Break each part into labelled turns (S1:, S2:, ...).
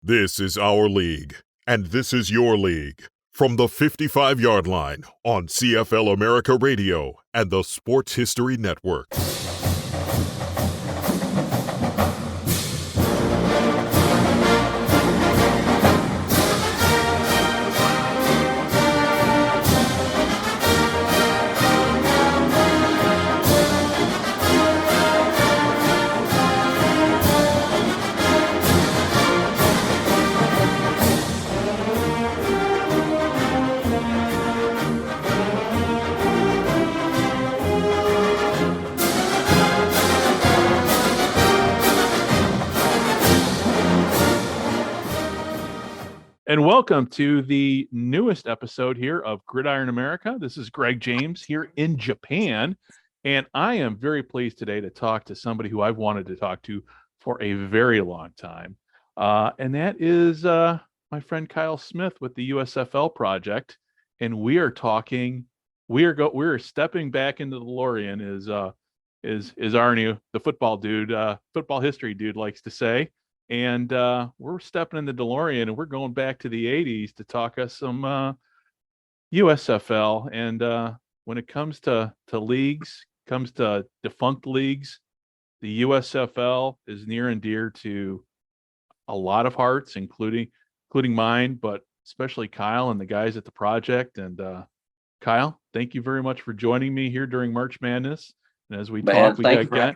S1: This is our league, and this is your league. From the 55-yard line on CFL America Radio and the Sports History Network.
S2: And welcome to the newest episode here of Gridiron America. This is Greg James here in Japan, and I am very pleased today to talk to somebody who I've wanted to talk to for a very long time, and that is my friend Kyle Smith with the USFL Project. And we are talking. We are stepping back into the DeLorean, is Arnie, the football dude, football history dude, likes to say. And we're stepping in the DeLorean and we're going back to the 80s to talk us some USFL. And when it comes to leagues, comes to defunct leagues, the USFL is near and dear to a lot of hearts, including mine, but especially Kyle and the guys at the project. And Kyle, thank you very much for joining me here during March Madness. And as we talk, we got.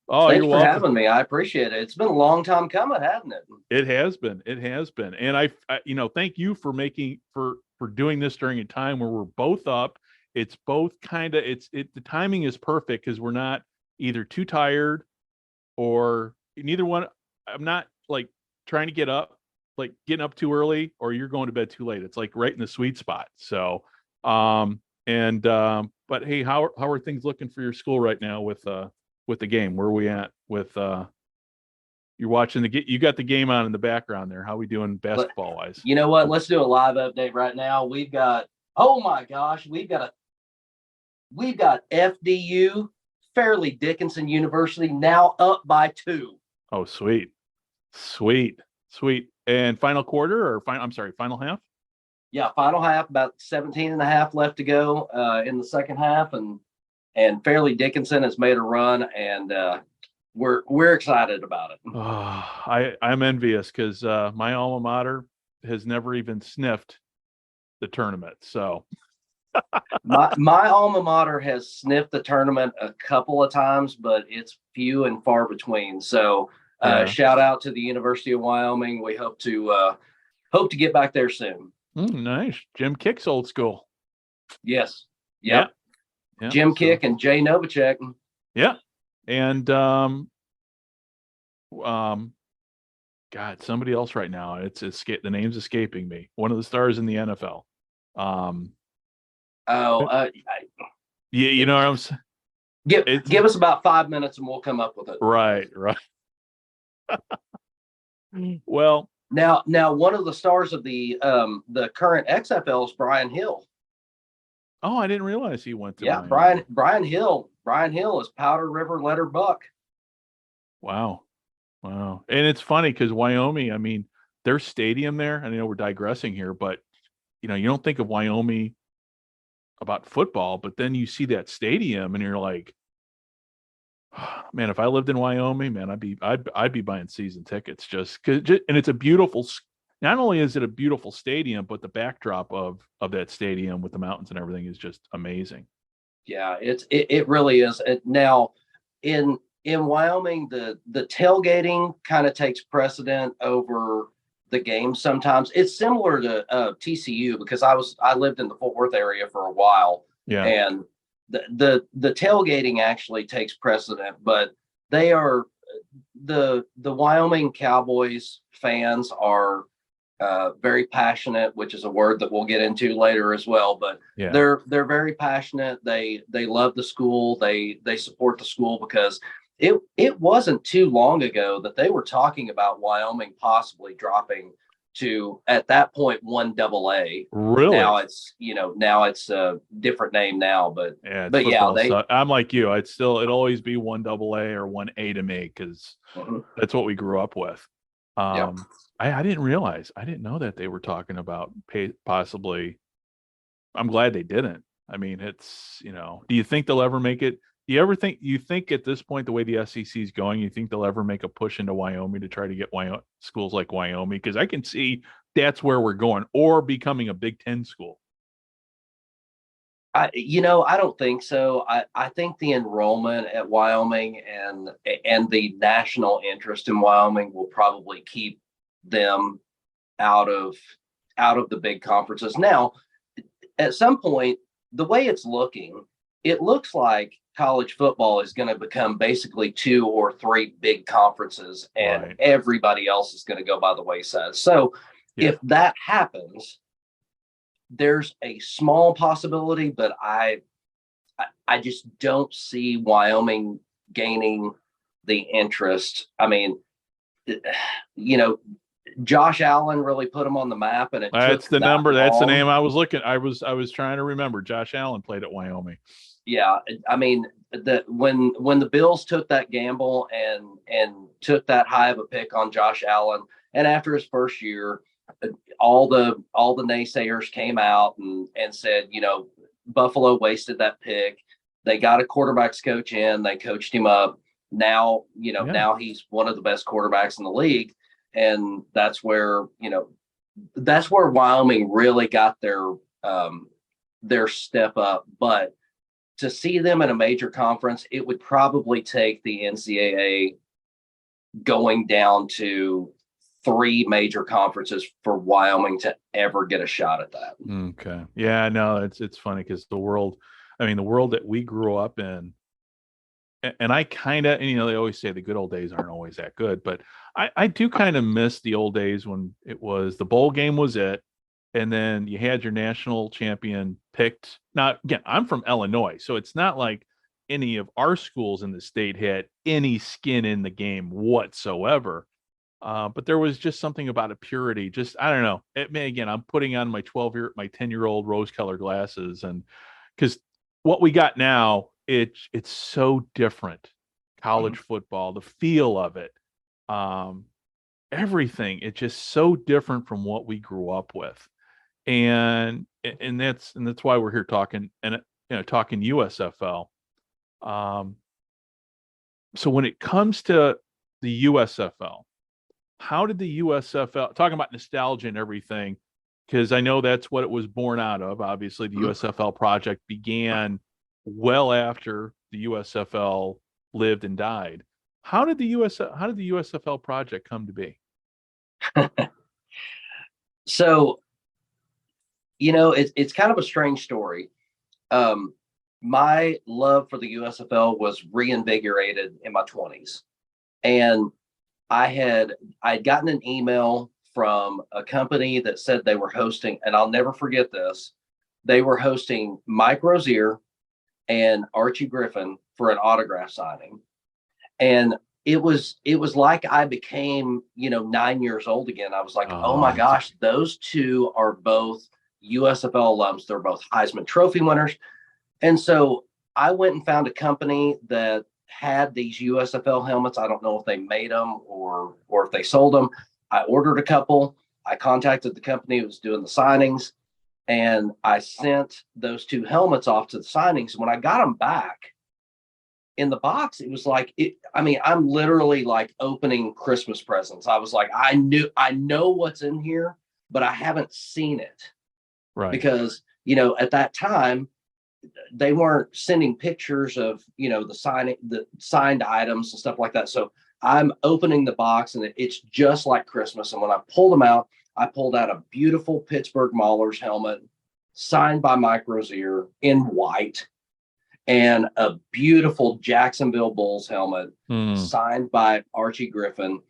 S3: Oh, thanks for having me. I appreciate it. It's been a long time coming, hasn't it?
S2: It has been. And I thank you for doing this during a time where we're both up. It's both the timing is perfect because we're not either too tired or neither one. I'm not like trying to get up, like getting up too early, or you're going to bed too late. It's like right in the sweet spot. So, but hey, how are things looking for your school right now with the game? Where are we at with you're watching you got the game on in the background there. How are we doing basketball wise?
S3: You know what? Let's do a live update right now. We've got FDU, Fairleigh Dickinson University, now up by 2.
S2: Oh, sweet. And final quarter or final half?
S3: Yeah, final half, about 17 and a half left to go in the second half, and Fairleigh Dickinson has made a run, and we're excited about it.
S2: I'm envious because my alma mater has never even sniffed the tournament. So
S3: my alma mater has sniffed the tournament a couple of times, but it's few and far between. So shout out to the University of Wyoming. We hope to get back there soon.
S2: Nice. Jim Kick's old school.
S3: Yes. Yep.
S2: Yeah,
S3: Jim Kick and Jay Novacek.
S2: Yeah. And God, somebody else right now. The name's escaping me. One of the stars in the NFL. You know what I'm saying?
S3: Give us about 5 minutes and we'll come up with it.
S2: Right. Well,
S3: now one of the stars of the current XFL is Brian Hill.
S2: Oh, I didn't realize he went to.
S3: Yeah, Brian Hill is Powder River Letter Buck.
S2: Wow. And it's funny because Wyoming, I mean, their stadium there, I know we're digressing here, but you don't think of Wyoming about football, but then you see that stadium and you're like, oh, man, if I lived in Wyoming, man, I'd be buying season tickets and it's a beautiful. Not only is it a beautiful stadium, but the backdrop of that stadium with the mountains and everything is just amazing.
S3: Yeah, it really is. Now, in Wyoming, the tailgating kind of takes precedent over the game. Sometimes it's similar to TCU because I lived in the Fort Worth area for a while.
S2: Yeah,
S3: and the tailgating actually takes precedent, but they are the Wyoming Cowboys fans are very passionate, which is a word that we'll get into later as well. But
S2: yeah,
S3: they're very passionate. They love the school. They support the school because it wasn't too long ago that they were talking about Wyoming possibly dropping to, at that point, 1AA.
S2: Really?
S3: Now it's a different name now, but
S2: I'm like you. It'd always be 1AA or 1A to me because that's what we grew up with. I didn't realize. I didn't know that they were talking about possibly. I'm glad they didn't. I mean, it's, do you think they'll ever make it? Do you think at this point, the way the SEC is going, you think they'll ever make a push into Wyoming to try to get schools like Wyoming? Because I can see that's where we're going, or becoming a Big Ten school.
S3: I don't think so. I think the enrollment at Wyoming and the national interest in Wyoming will probably keep them out of the big conferences. Now, at some point, the way it's looking, it looks like college football is going to become basically 2 or 3 big conferences, and
S2: Right.
S3: everybody else is going to go by the wayside. So if that happens, there's a small possibility, but I just don't see Wyoming gaining the interest. I mean, Josh Allen really put him on the map, and
S2: That's the number. That's the name I was looking. I was trying to remember. Josh Allen played at Wyoming.
S3: Yeah, I mean, when the Bills took that gamble and took that high of a pick on Josh Allen, and after his first year, all the naysayers came out and said, Buffalo wasted that pick. They got a quarterbacks coach in, they coached him up. Now, now he's one of the best quarterbacks in the league. And that's where Wyoming really got their step up. But to see them in a major conference, it would probably take the NCAA going down to 3 major conferences for Wyoming to ever get a shot at that.
S2: Okay. Yeah, no, it's funny because the world that we grew up in, and I kind of, they always say the good old days aren't always that good, but I do kind of miss the old days when it was the bowl game was it, and then you had your national champion picked. Now, again, I'm from Illinois, so it's not like any of our schools in the state had any skin in the game whatsoever. But there was just something about a purity. Just, I don't know. Again, I'm putting on my 10-year-old rose-colored glasses, and because what we got now, it's so different. College football, the feel of it, everything. It's just so different from what we grew up with, and that's why we're here talking talking USFL. So when it comes to the USFL, how did the USFL, talking about nostalgia and everything, because I know that's what it was born out of. Obviously, the USFL project began well after the USFL lived and died. How did the USFL project come to be?
S3: So, it's kind of a strange story. My love for the USFL was reinvigorated in my 20s, and I'd gotten an email from a company that said they were hosting, and I'll never forget this. They were hosting Mike Rozier and Archie Griffin for an autograph signing. And it was like I became, 9 years old again. I was like, oh my gosh, those two are both USFL alums. They're both Heisman Trophy winners. And so I went and found a company that had these USFL helmets. I don't know if they made them or if they sold them. I ordered a couple. I contacted the company who was doing the signings, and I sent those 2 helmets off to the signings. When I got them back in the box, it was like, I'm literally like opening Christmas presents. I was like, I know what's in here, but I haven't seen it.
S2: Right.
S3: Because, at that time, they weren't sending pictures of, the signed items and stuff like that. So I'm opening the box, and it's just like Christmas. And when I pulled them out, I pulled out a beautiful Pittsburgh Maulers helmet signed by Mike Rozier in white, and a beautiful Jacksonville Bulls helmet signed by Archie Griffin,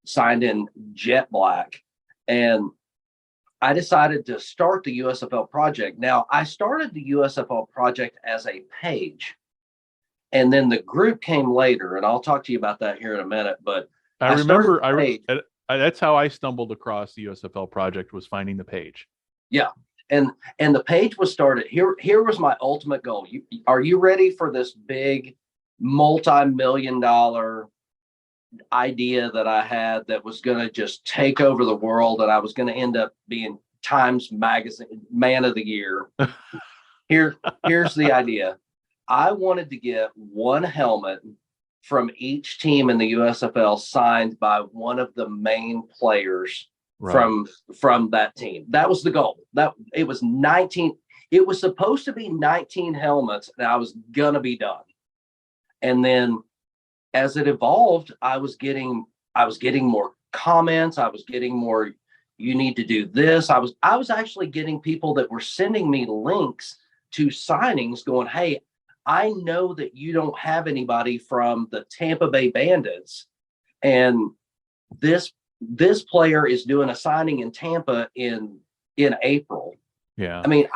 S3: signed in jet black. And I decided to start the USFL project. Now, I started the USFL project as a page, and then the group came later, and I'll talk to you about that here in a minute. But
S2: I remember, that's how I stumbled across the USFL project, was finding the page.
S3: Yeah, and the page was started. Here was my ultimate goal. Are you ready for this big multi-million-dollar idea that I had that was going to just take over the world, and I was going to end up being Times Magazine Man of the Year. Here's the idea. I wanted to get one helmet from each team in the USFL signed by one of the main players from that team. That was the goal. That it was 19. It was supposed to be 19 helmets, and I was gonna be done. And then as it evolved, I was getting more comments. I was getting more, you need to do this. I was actually getting people that were sending me links to signings going, hey, I know that you don't have anybody from the Tampa Bay Bandits, and this player is doing a signing in Tampa in April.
S2: Yeah.
S3: I mean,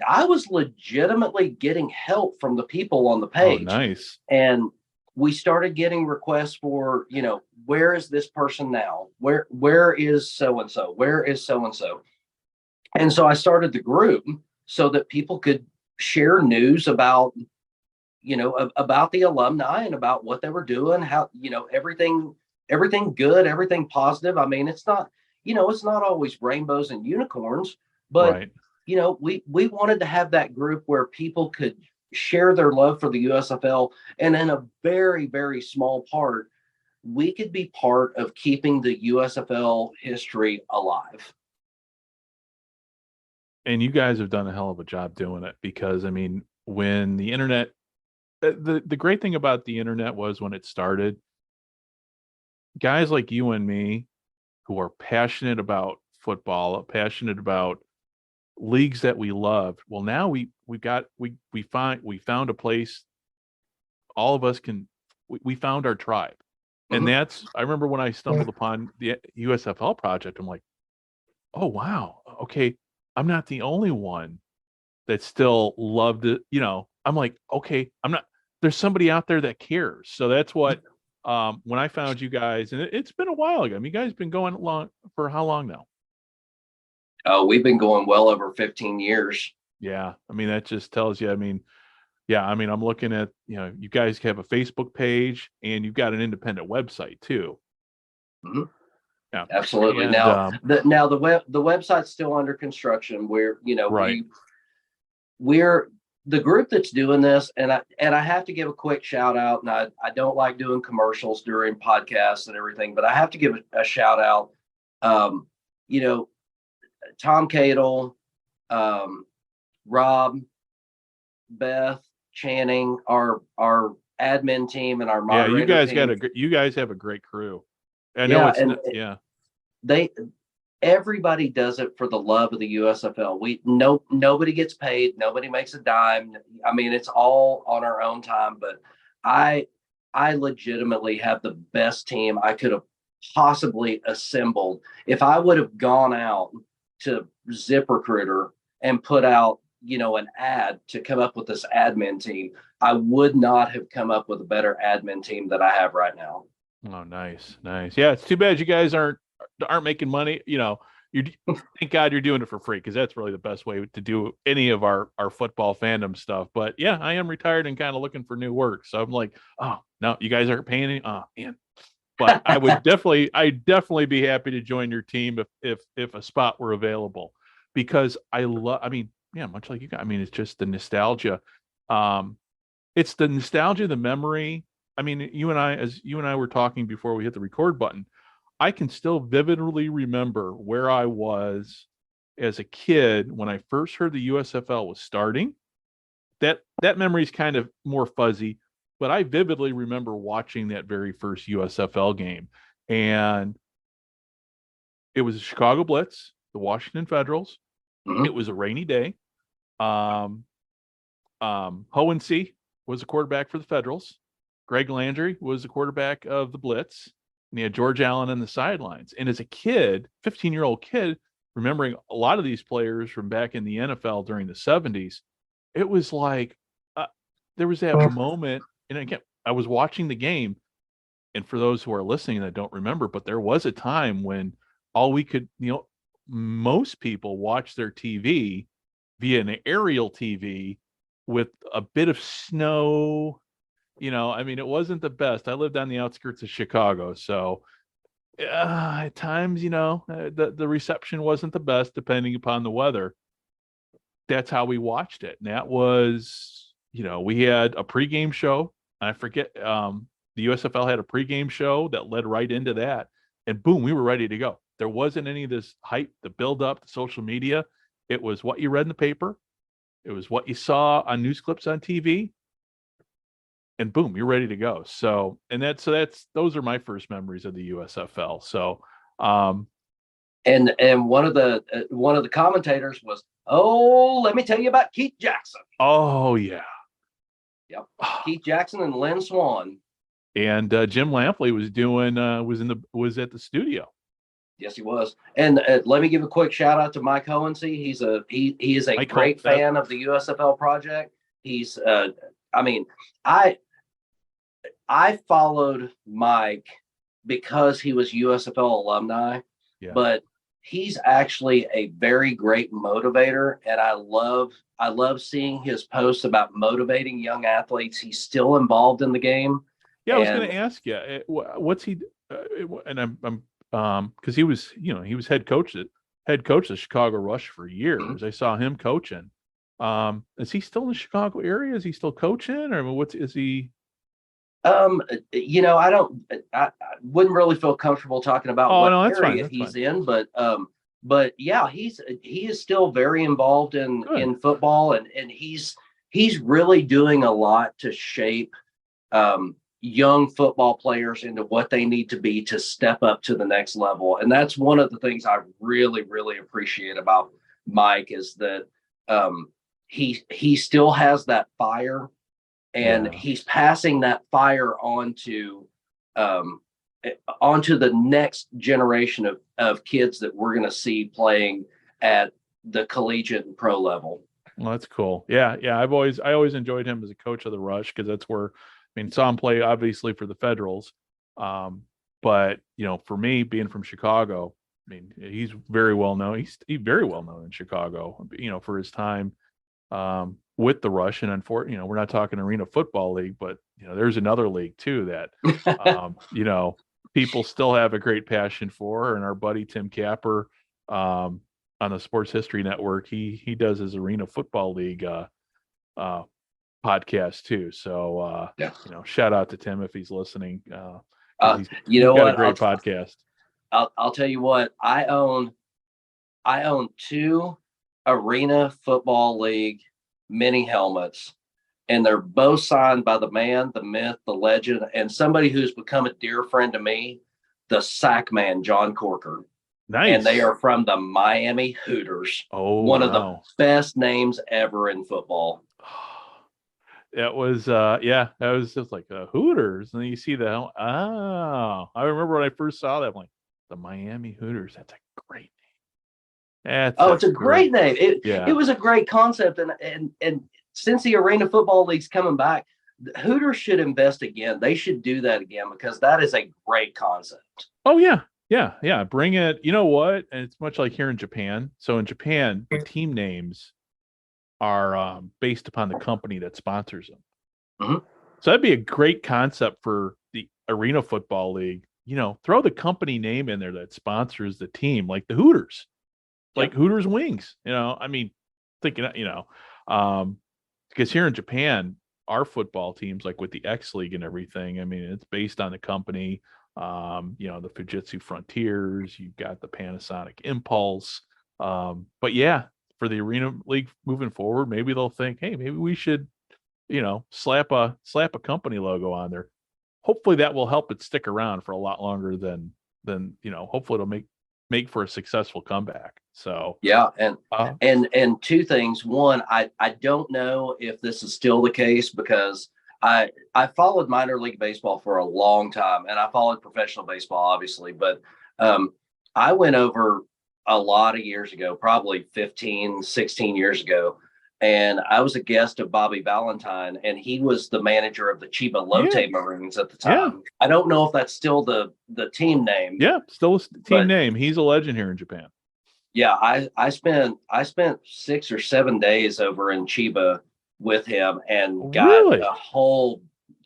S3: I was legitimately getting help from the people on the page.
S2: Oh, nice.
S3: And we started getting requests for, where is this person now? Where is so-and-so? Where is so-and-so? And so I started the group so that people could share news about, about the alumni and about what they were doing, how, everything good, everything positive. I mean, it's not always rainbows and unicorns, but
S2: right.
S3: We wanted to have that group where people could share their love for the USFL, and in a very, very small part, we could be part of keeping the USFL history alive.
S2: And you guys have done a hell of a job doing it, because I mean, when the internet, the great thing about the internet was when it started, guys like you and me who are passionate about football, passionate about leagues that we love. Well, now we found a place all of us can, we found our tribe. And that's, I remember when I stumbled upon the USFL project, I'm like, oh, wow. Okay. I'm not the only one that still loved it. I'm like, okay, there's somebody out there that cares. So that's what, when I found you guys, and it's been a while ago. I mean, you guys been going along for how long now?
S3: Oh, we've been going well over 15 years.
S2: Yeah. I mean, that just tells you, I'm looking at, you guys have a Facebook page and you've got an independent website too.
S3: Mm-hmm.
S2: Yeah,
S3: absolutely.
S2: And,
S3: now the website's still under construction. We're,
S2: right.
S3: we're the group that's doing this, and I have to give a quick shout out. And I don't like doing commercials during podcasts and everything, but I have to give a shout out. Tom Cadle, Rob, Beth, Channing, our admin team, and our moderator
S2: you guys have a great crew. I know
S3: everybody does it for the love of the USFL. Nobody gets paid, nobody makes a dime. I mean, it's all on our own time, but I legitimately have the best team I could have possibly assembled. If I would have gone out to ZipRecruiter and put out, an ad to come up with this admin team, I would not have come up with a better admin team that I have right now.
S2: Oh, nice. Yeah, it's too bad you guys aren't making money. Thank God you're doing it for free, because that's really the best way to do any of our football fandom stuff. But yeah, I am retired and kind of looking for new work. So I'm like, oh no, you guys aren't paying any. Oh man. But I'd definitely be happy to join your team if a spot were available, because much like you guys, it's just the nostalgia. It's the nostalgia, the memory. I mean, you and I were talking before we hit the record button, I can still vividly remember where I was as a kid when I first heard the USFL was starting. That memory is kind of more fuzzy, but I vividly remember watching that very first USFL game. And it was the Chicago Blitz, the Washington Federals. Mm-hmm. It was a rainy day. Hohensee was the quarterback for the Federals. Greg Landry was the quarterback of the Blitz. And he had George Allen on the sidelines. And as a kid, 15-year-old kid, remembering a lot of these players from back in the NFL during the 70s, it was like there was that moment. And again, I was watching the game. And for those who are listening that don't remember, but there was a time when all we could, most people watch their TV via an aerial TV with a bit of snow I mean, it wasn't the best. I lived on the outskirts of Chicago, so at times, the reception wasn't the best depending upon the weather. That's how we watched it. And that was, we had a pregame show. I forget, the USFL had a pregame show that led right into that. And boom, we were ready to go. There wasn't any of this hype, the build up, the social media. It was what you read in the paper. It was what you saw on news clips on TV. And boom, you're ready to go. So those are my first memories of the USFL. So,
S3: and one of the commentators was, oh, let me tell you about Keith Jackson.
S2: Oh yeah.
S3: Yep. Keith Jackson and Lynn Swan.
S2: And Jim Lampley was at the studio.
S3: Yes, he was. And let me give a quick shout out to Mike Hohensee. He is a great fan of the USFL Project. He's I followed Mike because he was USFL alumni, but he's actually a very great motivator, and I love seeing his posts about motivating young athletes. He's still involved in the game.
S2: Yeah, I was going to ask you, what's he? And I'm because he was head coach of the Chicago Rush for years. Mm-hmm. I saw him coaching. Is he still in the Chicago area? Is he still coaching, or is he?
S3: I wouldn't really feel comfortable talking about what area he's in, but yeah, he is still very involved in football, and he's really doing a lot to shape young football players into what they need to be to step up to the next level. And that's one of the things I really, really appreciate about Mike is that he still has that fire, and he's passing that fire onto the next generation of kids that we're going to see playing at the collegiate and pro level.
S2: Well, that's cool. Yeah. I always enjoyed him as a coach of the Rush, because that's where, saw him play obviously for the Federals. But for me, being from Chicago, he's very well known. He's very well known in Chicago, for his time with the Rush. And unfortunately, we're not talking Arena Football League, but there's another league too that people still have a great passion for. And our buddy Tim Capper on the Sports History Network, he does his Arena Football League podcast too. So shout out to Tim if he's listening. He's got a great podcast.
S3: I'll tell you what, I own 2 Arena Football League mini helmets, and they're both signed by the man, the myth, the legend, and somebody who's become a dear friend to me, the sack man, John Corker.
S2: Nice.
S3: And they are from the Miami Hooters.
S2: Oh,
S3: one of the best names ever in football.
S2: It was that was just like Hooters, and then you see the I remember when I first saw that, I'm like, the Miami Hooters. That's a great name.
S3: It's a great name. It was a great concept, and since the Arena Football League's coming back, the Hooters should invest again. They should do that again, because that is a great concept.
S2: Oh yeah. Bring it. You know what? And it's much like here in Japan. So in Japan, the team names are based upon the company that sponsors them.
S3: Mm-hmm.
S2: So that'd be a great concept for the Arena Football League. Throw the company name in there that sponsors the team, like the Hooters, like Hooters Wings. Thinking, because here in Japan, our football teams, like with the X League and everything, it's based on the company. The Fujitsu Frontiers, you've got the Panasonic Impulse. But yeah, for the Arena League moving forward, maybe they'll think, hey, maybe we should, slap a company logo on there. Hopefully that will help it stick around for a lot longer than hopefully it'll make for a successful comeback. So
S3: yeah, and 2 things. One, I don't know if this is still the case, because I followed minor league baseball for a long time, and I followed professional baseball, obviously, but I went over a lot of years ago, probably 15, 16 years ago, and I was a guest of Bobby Valentine, and he was the manager of the Chiba Lotte Maroons at the time. Yeah. I don't know if that's still the team name.
S2: Yeah, still a team name. He's a legend here in Japan.
S3: Yeah, I spent 6 or 7 days over in Chiba with him, and got a whole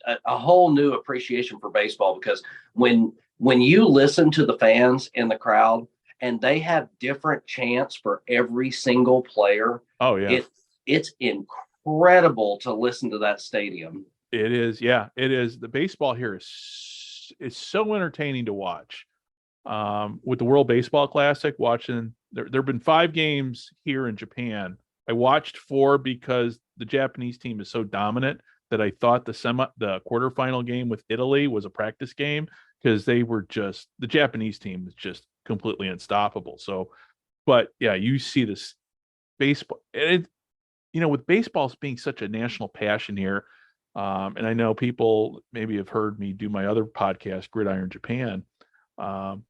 S3: a whole new appreciation for baseball, because when you listen to the fans in the crowd and they have different chants for every single player,
S2: Oh yeah,
S3: it's incredible to listen to that stadium.
S2: it is. Yeah, it is. The baseball here is so entertaining to watch. With the World Baseball Classic, watching there've been 5 games here in Japan. I watched 4 because the Japanese team is so dominant that I thought the quarterfinal game with Italy was a practice game, because the Japanese team is just completely unstoppable. So, but yeah, you see this baseball, and with baseballs being such a national passion here, and I know people maybe have heard me do my other podcast, Gridiron Japan. There's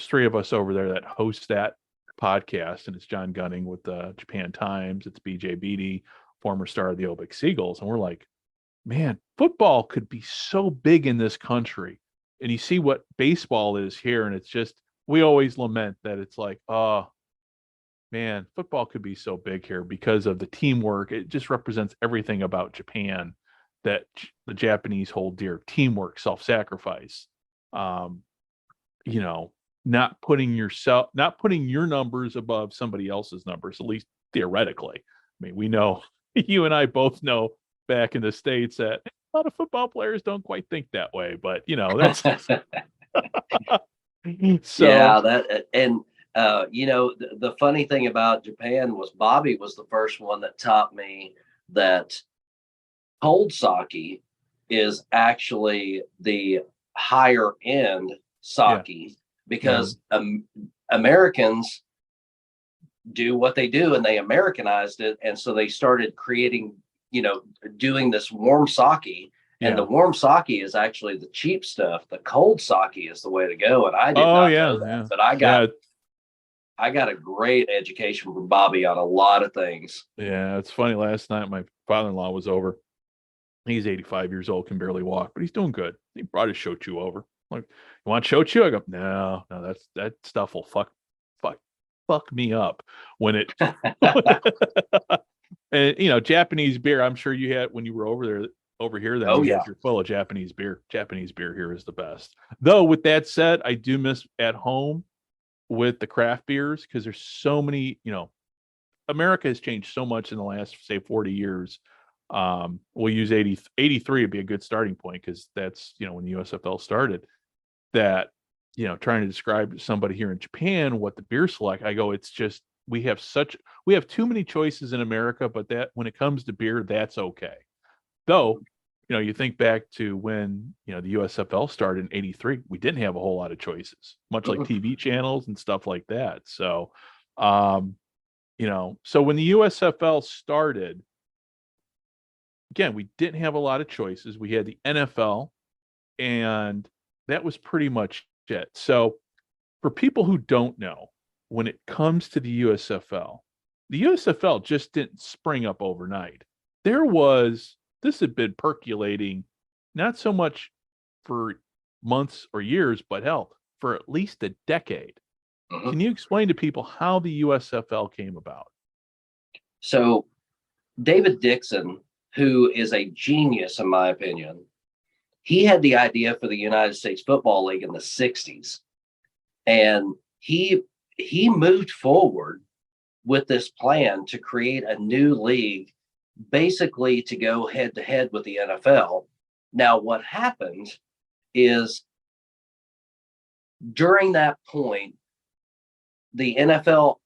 S2: 3 of us over there that host that podcast, and it's John Gunning with the Japan Times. It's BJ Beatty, former star of the Obic Seagulls. And we're like, man, football could be so big in this country. And you see what baseball is here, and it's just, we always lament that it's like, oh, man, football could be so big here because of the teamwork. It just represents everything about Japan that the Japanese hold dear: teamwork, self-sacrifice, not putting your numbers above somebody else's numbers, at least theoretically. I mean, we know, you and I both know back in the States that a lot of football players don't quite think that way, but that's so.
S3: Yeah, the funny thing about Japan was Bobby was the first one that taught me that cold sake is actually the higher end sake. Yeah. Because Americans do what they do, and they Americanized it. And so they started creating, doing this warm sake. And the warm sake is actually the cheap stuff. The cold sake is the way to go. And I did not know that. Yeah. But I got a great education from Bobby on a lot of things.
S2: Yeah, it's funny. Last night, my father-in-law was over. He's 85 years old, can barely walk, but he's doing good. He brought his shochu over. Like, you want shochu? I go, no, that stuff will fuck me up when it. And Japanese beer. I'm sure you had when you were over here. Then you're full of Japanese beer. Japanese beer here is the best. Though with that said, I do miss at home with the craft beers, because there's so many. America has changed so much in the last, say, 40 years. We'll use 83 would be a good starting point, because that's when the USFL started. That trying to describe to somebody here in Japan what the beer select, I go, it's just we have too many choices in America, but that when it comes to beer, that's okay. Though you think back to when the USFL started in 83, we didn't have a whole lot of choices, much like TV channels and stuff like that. So so when the USFL started, again, we didn't have a lot of choices. We had the NFL, and that was pretty much it. So for people who don't know, when it comes to the USFL just didn't spring up overnight. This had been percolating, not so much for months or years, but hell, for at least a decade. Mm-hmm. Can you explain to people how the USFL came about?
S3: So David Dixon, who is a genius, in my opinion, he had the idea for the United States Football League in the 60s. And he moved forward with this plan to create a new league, basically to go head to head with the NFL. Now, what happened is during that point, the NFL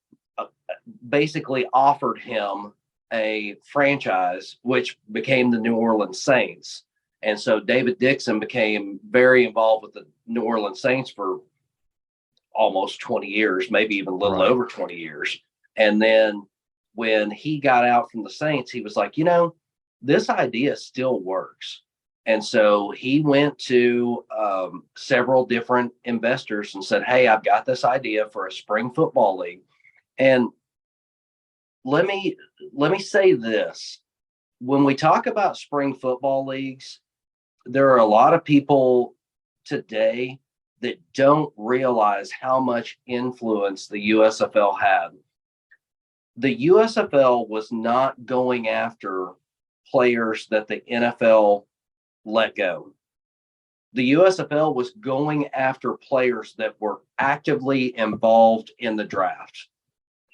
S3: basically offered him a franchise, which became the New Orleans Saints. And so David Dixon became very involved with the New Orleans Saints for almost 20 years, maybe even a little over 20 years. And then when he got out from the Saints, he was like, this idea still works. And so he went to several different investors and said, hey, I've got this idea for a spring football league. And let me say this. When we talk about spring football leagues, there are a lot of people today that don't realize how much influence the USFL had. The USFL was not going after players that the NFL let go. The USFL was going after players that were actively involved in the draft.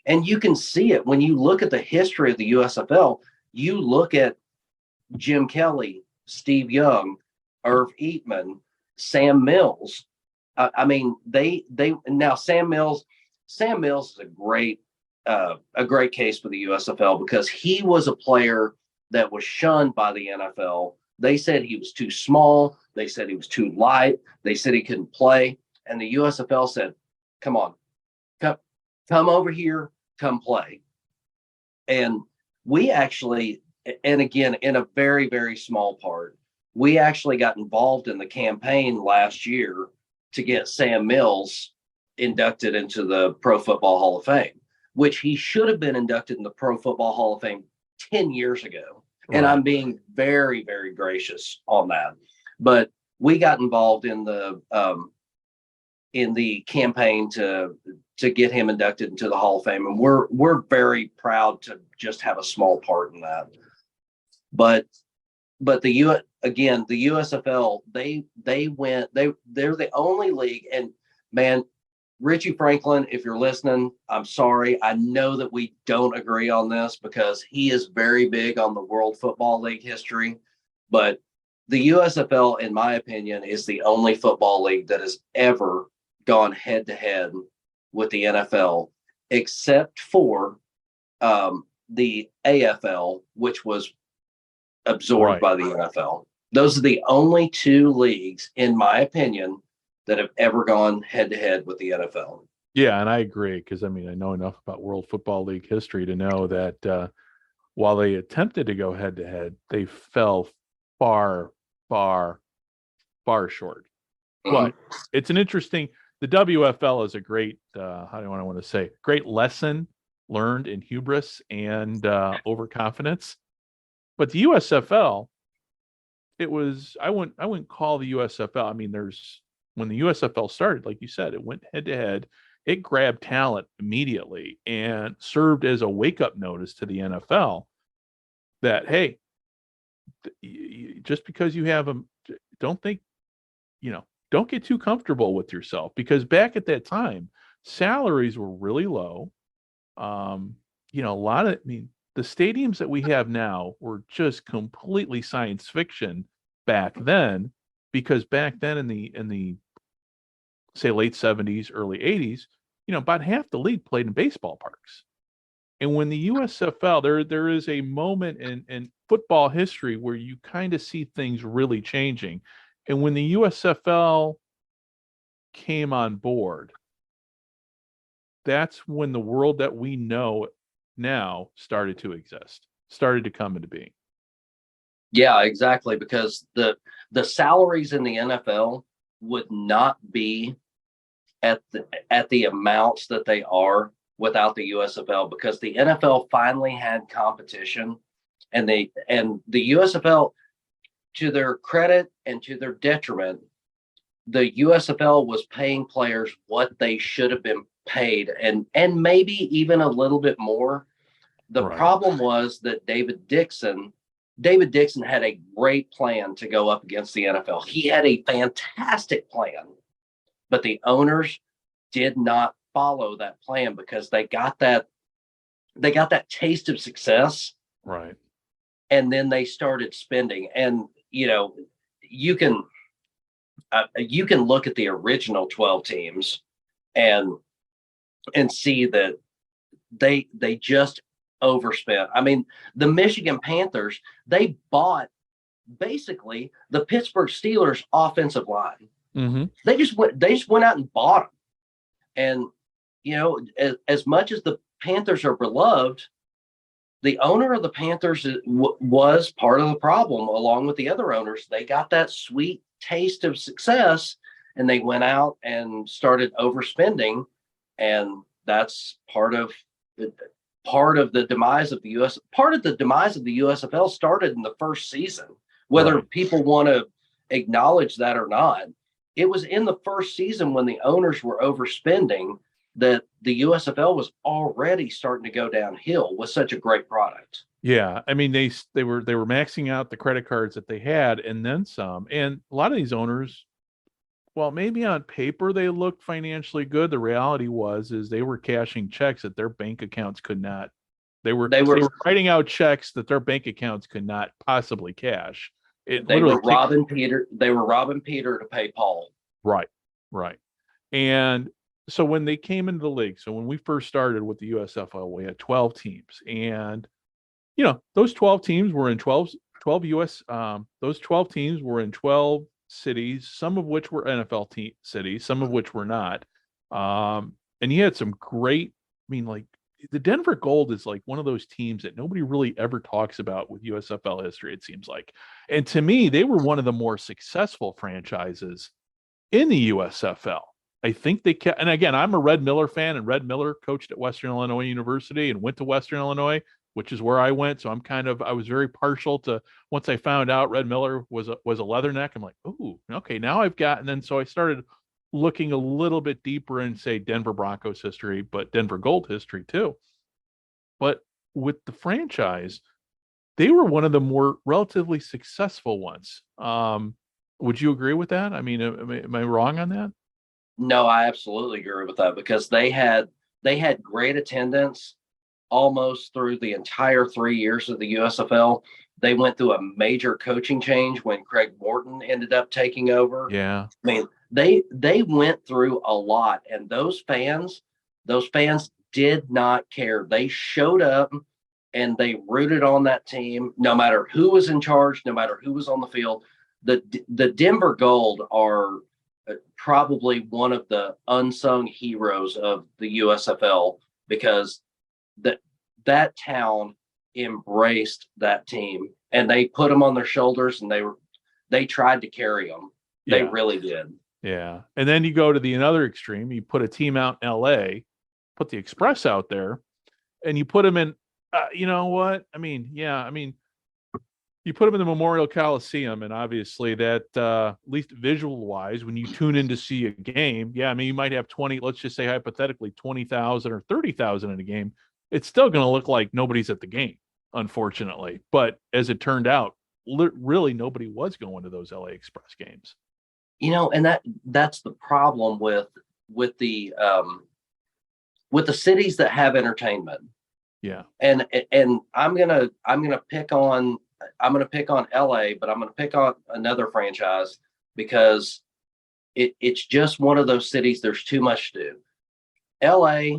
S3: And you can see it when you look at the history of the USFL. You look at Jim Kelley, Steve Young, Irv Eatman, Sam Mills. I mean, they now Sam Mills is a great case for the USFL because he was a player that was shunned by the NFL. They said he was too small. They said he was too light. They said he couldn't play. And the USFL said, come on, come over here, come play. And we actually, and again, in a very, very small part, we actually got involved in the campaign last year to get Sam Mills inducted into the Pro Football Hall of Fame, which he should have been inducted in the Pro Football Hall of Fame 10 years ago. And I'm being very, very gracious on that. But we got involved in the campaign to get him inducted into the Hall of Fame, and we're very proud to just have a small part in that. But the USFL, they're the only league, and man, Richie Franklin, if you're listening, I'm sorry. I know that we don't agree on this because he is very big on the World Football League history, but the USFL, in my opinion, is the only football league that has ever gone head to head with the NFL, except for the AFL, which was absorbed by the NFL. Those are the only two leagues, in my opinion, that have ever gone head to head with the NFL.
S2: Yeah, and I agree because I mean I know enough about World Football League history to know that while they attempted to go head to head, they fell far, far, far short. But it's an interesting. The WFL is a great, how do I want to say, great lesson learned in hubris and overconfidence. But the USFL, it was I wouldn't call the USFL. I mean, when the USFL started, like you said, it went head to head. It grabbed talent immediately and served as a wake up notice to the NFL that, hey, just because you have them, don't think, don't get too comfortable with yourself, because back at that time, salaries were really low. The stadiums that we have now were just completely science fiction back then, because back then in the say late 70s, early 80s, about half the league played in baseball parks. And when the USFL, there is a moment in football history where you kind of see things really changing. And when the USFL came on board, that's when the world that we know now started to exist, started to come into being.
S3: Yeah, exactly. Because the salaries in the NFL would not be at the amounts that they are without the USFL, because the NFL finally had competition, and the USFL, to their credit and to their detriment, the USFL was paying players what they should have been paid, and maybe even a little bit more. The problem was that David Dixon had a great plan to go up against the NFL. He had a fantastic plan, but the owners did not follow that plan because they got that taste of success.
S2: Right.
S3: And then they started spending. And, you can look at the original 12 teams and see that they just overspent. I mean, the Michigan Panthers, they bought basically the Pittsburgh Steelers offensive line.
S2: Mm-hmm.
S3: They just went out and bought them. And, as much as the Panthers are beloved, the owner of the Panthers was part of the problem, along with the other owners. They got that sweet taste of success, and they went out and started overspending, and that's part of the demise of the US. Part of the demise of the USFL started in the first season, whether people want to acknowledge that or not. It was in the first season when the owners were overspending that the USFL was already starting to go downhill with such a great product.
S2: Yeah, I mean they were maxing out the credit cards that they had and then some. And a lot of these owners, well, maybe on paper they looked financially good. The reality is they were cashing checks that their bank accounts could not. They were writing out checks that their bank accounts could not possibly cash.
S3: They were robbing Peter to pay Paul.
S2: Right. And so when they came into the league, so when we first started with the USFL, we had 12 teams, and those 12 teams were in 12 US. Those 12 teams were in 12 cities, some of which were NFL cities, some of which were not. And you had some great. I mean, like the Denver Gold is like one of those teams that nobody really ever talks about with USFL history. It seems like, and to me, they were one of the more successful franchises in the USFL. I think they kept, and again, I'm a Red Miller fan, and Red Miller coached at Western Illinois University and went to Western Illinois, which is where I went. So I was very partial to, once I found out Red Miller was a Leatherneck, I'm like, ooh, okay, now I've got, and then so I started looking a little bit deeper in, say, Denver Broncos history, but Denver Gold history too. But with the franchise, they were one of the more relatively successful ones. Would you agree with that? I mean, am I wrong on that?
S3: No, I absolutely agree with that, because they had great attendance almost through the entire 3 years of the USFL. They went through a major coaching change when Craig Morton ended up taking over.
S2: Yeah.
S3: I mean, they went through a lot, and those fans did not care. They showed up and they rooted on that team, no matter who was in charge, no matter who was on the field. The Denver Gold are probably one of the unsung heroes of the USFL, because that town embraced that team, and they put them on their shoulders, and they tried to carry them. They really did.
S2: Yeah. And then you go to the another extreme. You put a team out in LA, put the Express out there, and you put them in, you know what? I mean, you put them in the Memorial Coliseum, and obviously that, at least visual wise, when you tune in to see a game, I mean, you might have 20, let's just say hypothetically 20,000 or 30,000 in a game. It's still going to look like nobody's at the game, unfortunately. But as it turned out, really nobody was going to those LA Express games.
S3: And that's the problem with the cities that have entertainment.
S2: Yeah.
S3: And I'm gonna pick on LA, but I'm gonna pick on another franchise, because it's just one of those cities. There's too much to do. LA,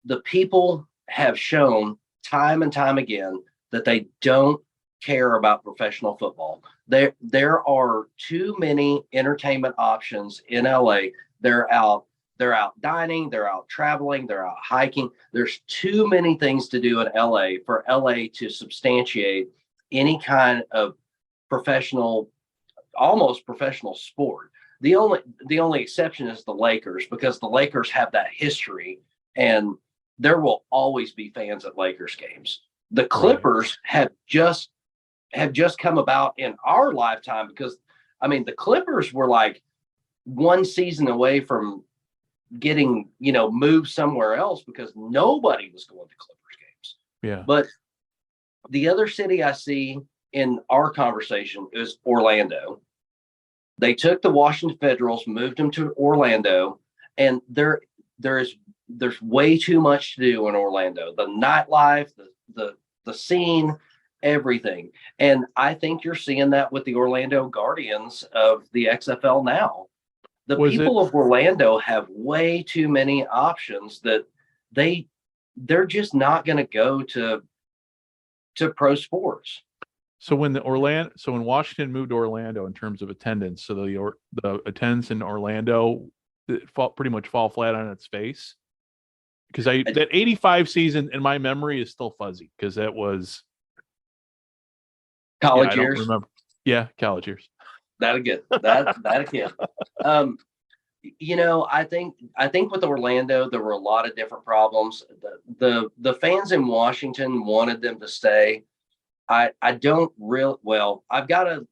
S3: the people have shown time and time again that they don't care about professional football. There are too many entertainment options in LA. They're out dining, they're out traveling, they're out hiking. There's too many things to do in LA for LA to substantiate any kind of almost professional sport. The only exception is the Lakers, because the Lakers have that history, and there will always be fans at Lakers games. The Clippers have just come about in our lifetime, because I mean, the Clippers were like one season away from getting, moved somewhere else, because nobody was going to Clippers games.
S2: Yeah.
S3: But the other city I see in our conversation is Orlando. They took the Washington Federals, moved them to Orlando, and there's way too much to do in Orlando. The nightlife, the scene, everything. And I think you're seeing that with the Orlando Guardians of the XFL now. The people of Orlando have way too many options that they're just not going to go to pro sports.
S2: So when Washington moved to Orlando in terms of attendance, so the attendance in Orlando pretty much fall flat on its face, because that 85 season in my memory is still fuzzy, because that was
S3: college
S2: years.
S3: I don't
S2: remember. Yeah, college years.
S3: That again. I think with Orlando there were a lot of different problems. The fans in Washington wanted them to stay. I don't really well. I've got a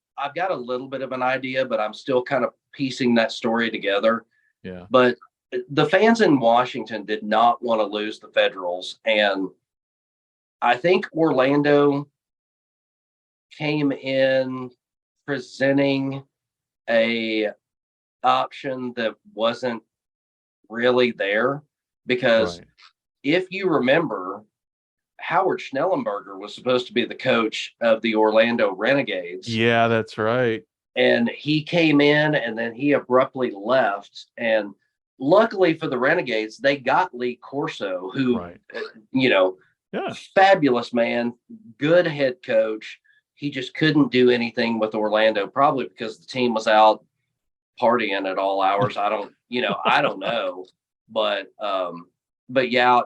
S3: little bit of an idea, but I'm still kind of piecing that story together.
S2: Yeah.
S3: But the fans in Washington did not want to lose the Federals, and I think Orlando came in presenting a option that wasn't really there, because
S2: Right.
S3: if you remember, Howard Schnellenberger was supposed to be the coach of the Orlando Renegades.
S2: Yeah, that's right.
S3: And he came in and then he abruptly left. And luckily for the Renegades, they got Lee Corso, who,
S2: Right. Yeah.
S3: Fabulous man, good head coach. He just couldn't do anything with Orlando, probably because the team was out partying at all hours. I don't know. But yeah,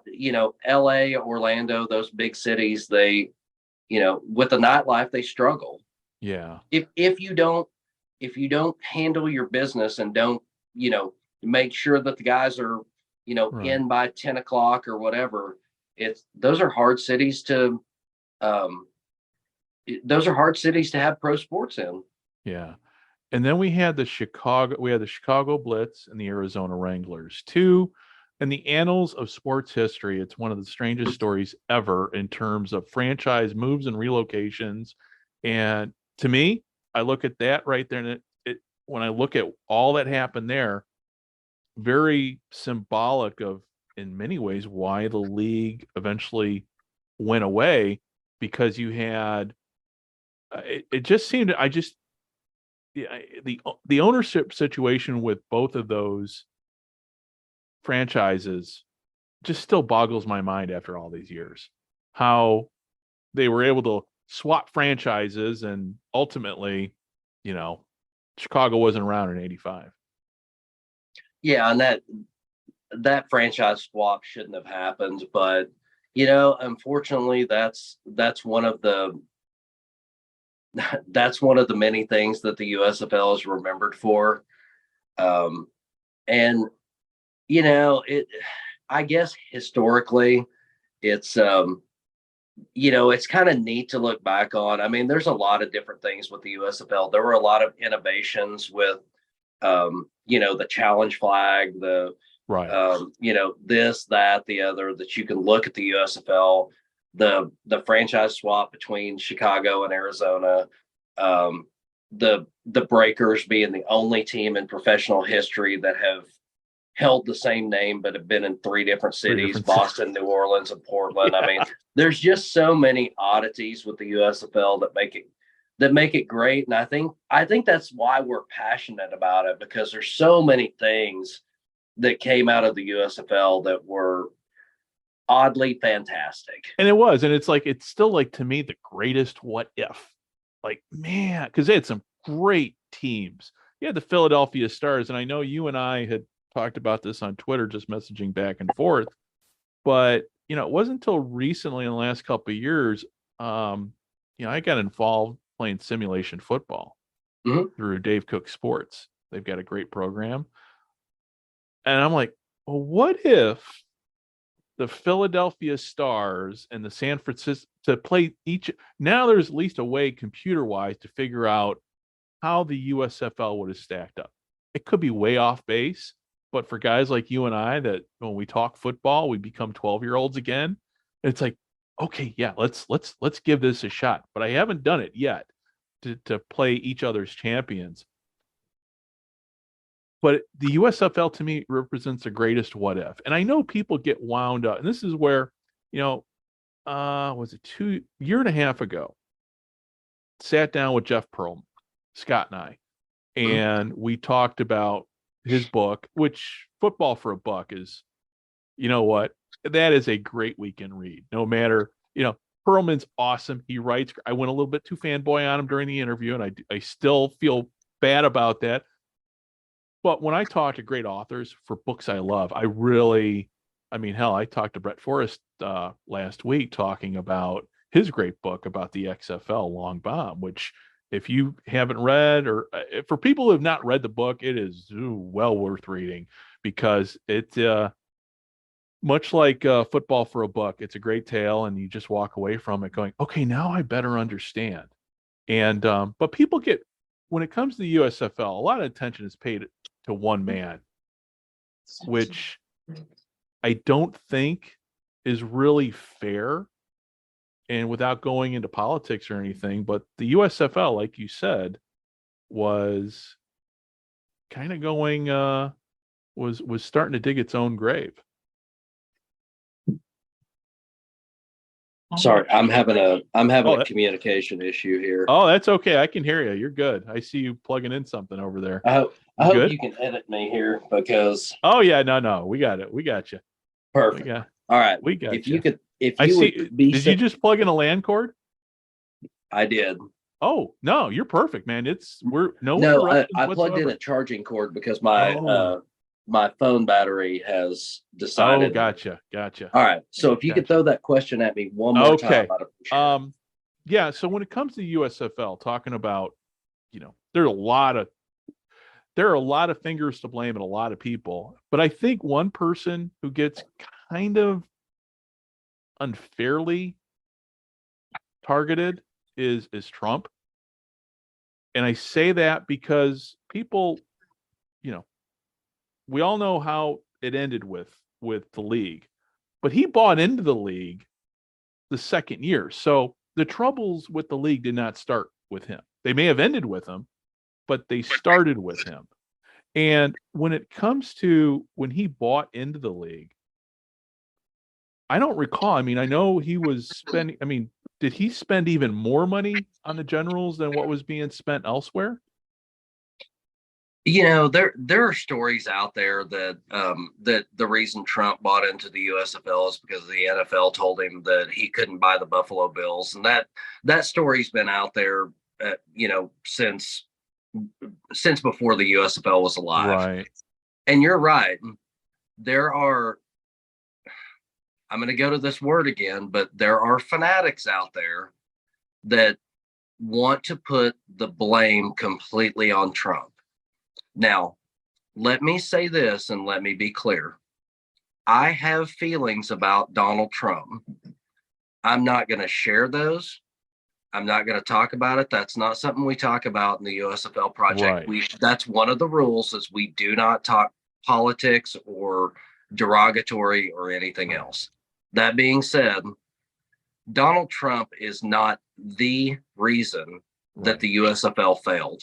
S3: LA, Orlando, those big cities, they, with the nightlife, they struggle.
S2: Yeah.
S3: If you don't handle your business and don't, make sure that the guys are,
S2: Right.
S3: in by 10 o'clock or whatever, those are hard cities to have pro sports in.
S2: Yeah. And then we had the Chicago Blitz and the Arizona Wranglers. Two, in the annals of sports history, it's one of the strangest stories ever in terms of franchise moves and relocations. And to me, I look at that right there, and when I look at all that happened there, very symbolic of, in many ways, why the league eventually went away, because you had it just seemed the ownership situation with both of those franchises just still boggles my mind after all these years. How they were able to swap franchises, and ultimately, Chicago wasn't around in '85.
S3: Yeah, and that franchise swap shouldn't have happened, but unfortunately, that's one of the many things that the USFL is remembered for. And I guess historically, it's it's kind of neat to look back on. I mean, there's a lot of different things with the USFL. There were a lot of innovations with the challenge flag, the
S2: Right.
S3: this, that, the other, that you can look at the USFL, the franchise swap between Chicago and Arizona, the Breakers being the only team in professional history that have held the same name but have been in three different cities: Boston, New Orleans, and Portland. Yeah. I mean, there's just so many oddities with the USFL that make it great. And I think that's why we're passionate about it, because there's so many things that came out of the USFL that were oddly fantastic.
S2: And it was, and it's still like, to me, the greatest what if. Like, man, because they had some great teams. You had the Philadelphia Stars, and I know you and I had talked about this on Twitter, just messaging back and forth. But it wasn't until recently, in the last couple of years, I got involved playing simulation football through Dave Cook Sports. They've got a great program. And I'm like, well, what if the Philadelphia Stars and the San Francisco to play each? Now there's at least a way, computer-wise, to figure out how the USFL would have stacked up. It could be way off base, but for guys like you and I, that when we talk football, we become 12-year-olds again. It's like, okay, yeah, let's give this a shot. But I haven't done it yet to play each other's champions. But the USFL, to me, represents the greatest what if. And I know people get wound up. And this is where, was it year and a half ago, sat down with Jeff Pearlman, Scott and I, and we talked about his book, which, Football for a Buck, is, what? That is a great weekend read. No matter, Pearlman's awesome. He writes. I went a little bit too fanboy on him during the interview, and I still feel bad about that. But when I talk to great authors for books I love, I talked to Brett Forrest last week talking about his great book about the XFL, Long Bomb, which, if you haven't read, or for people who have not read the book, it is well worth reading, because it's much like Football for a Buck. It's a great tale, and you just walk away from it going, okay, now I better understand. And but people when it comes to the USFL, a lot of attention is paid to one man. which I don't think is really fair. And without going into politics or anything, but the USFL, like you said, was kind of going was starting to dig its own grave.
S3: Sorry, I'm having
S2: Oh,
S3: a communication issue here.
S2: Oh, that's okay. I can hear you. You're good. I see you plugging in something over there.
S3: I
S2: You
S3: hope
S2: good?
S3: you can edit me here because
S2: Oh yeah, no. We got it. We got you.
S3: perfect. All right.
S2: We got
S3: If
S2: you.
S3: you could, if
S2: I
S3: you
S2: see.
S3: would be,
S2: Did you just plug in a LAN cord?
S3: I did.
S2: Oh no, you're perfect, man. We're no
S3: I plugged in
S2: whatsoever.
S3: a charging cord because my my phone battery has decided.
S2: Oh, gotcha.
S3: All right. So if you could throw that question at me one more time, I'd appreciate it.
S2: Yeah. So when it comes to USFL, talking about, there are a lot of fingers to blame and a lot of people, but I think one person who gets kind of unfairly targeted is Trump. And I say that because people, we all know how it ended with the league, but he bought into the league the second year. So the troubles with the league did not start with him. They may have ended with him, but they started with him. And when it comes to when he bought into the league, I don't recall. I mean, I know he was spending, did he spend even more money on the Generals than what was being spent elsewhere?
S3: There are stories out there that that the reason Trump bought into the USFL is because the NFL told him that he couldn't buy the Buffalo Bills, and that story's been out there, since before the USFL was alive.
S2: Right.
S3: And you're right. There are. I'm going to go to this word again, but there are fanatics out there that want to put the blame completely on Trump. Now, let me say this and let me be clear. I have feelings about Donald Trump. I'm not going to share those. I'm not going to talk about it. That's not something we talk about in the USFL Project.
S2: Right.
S3: That's one of the rules is we do not talk politics or derogatory or anything else. That being said, Donald Trump is not the reason that the USFL failed.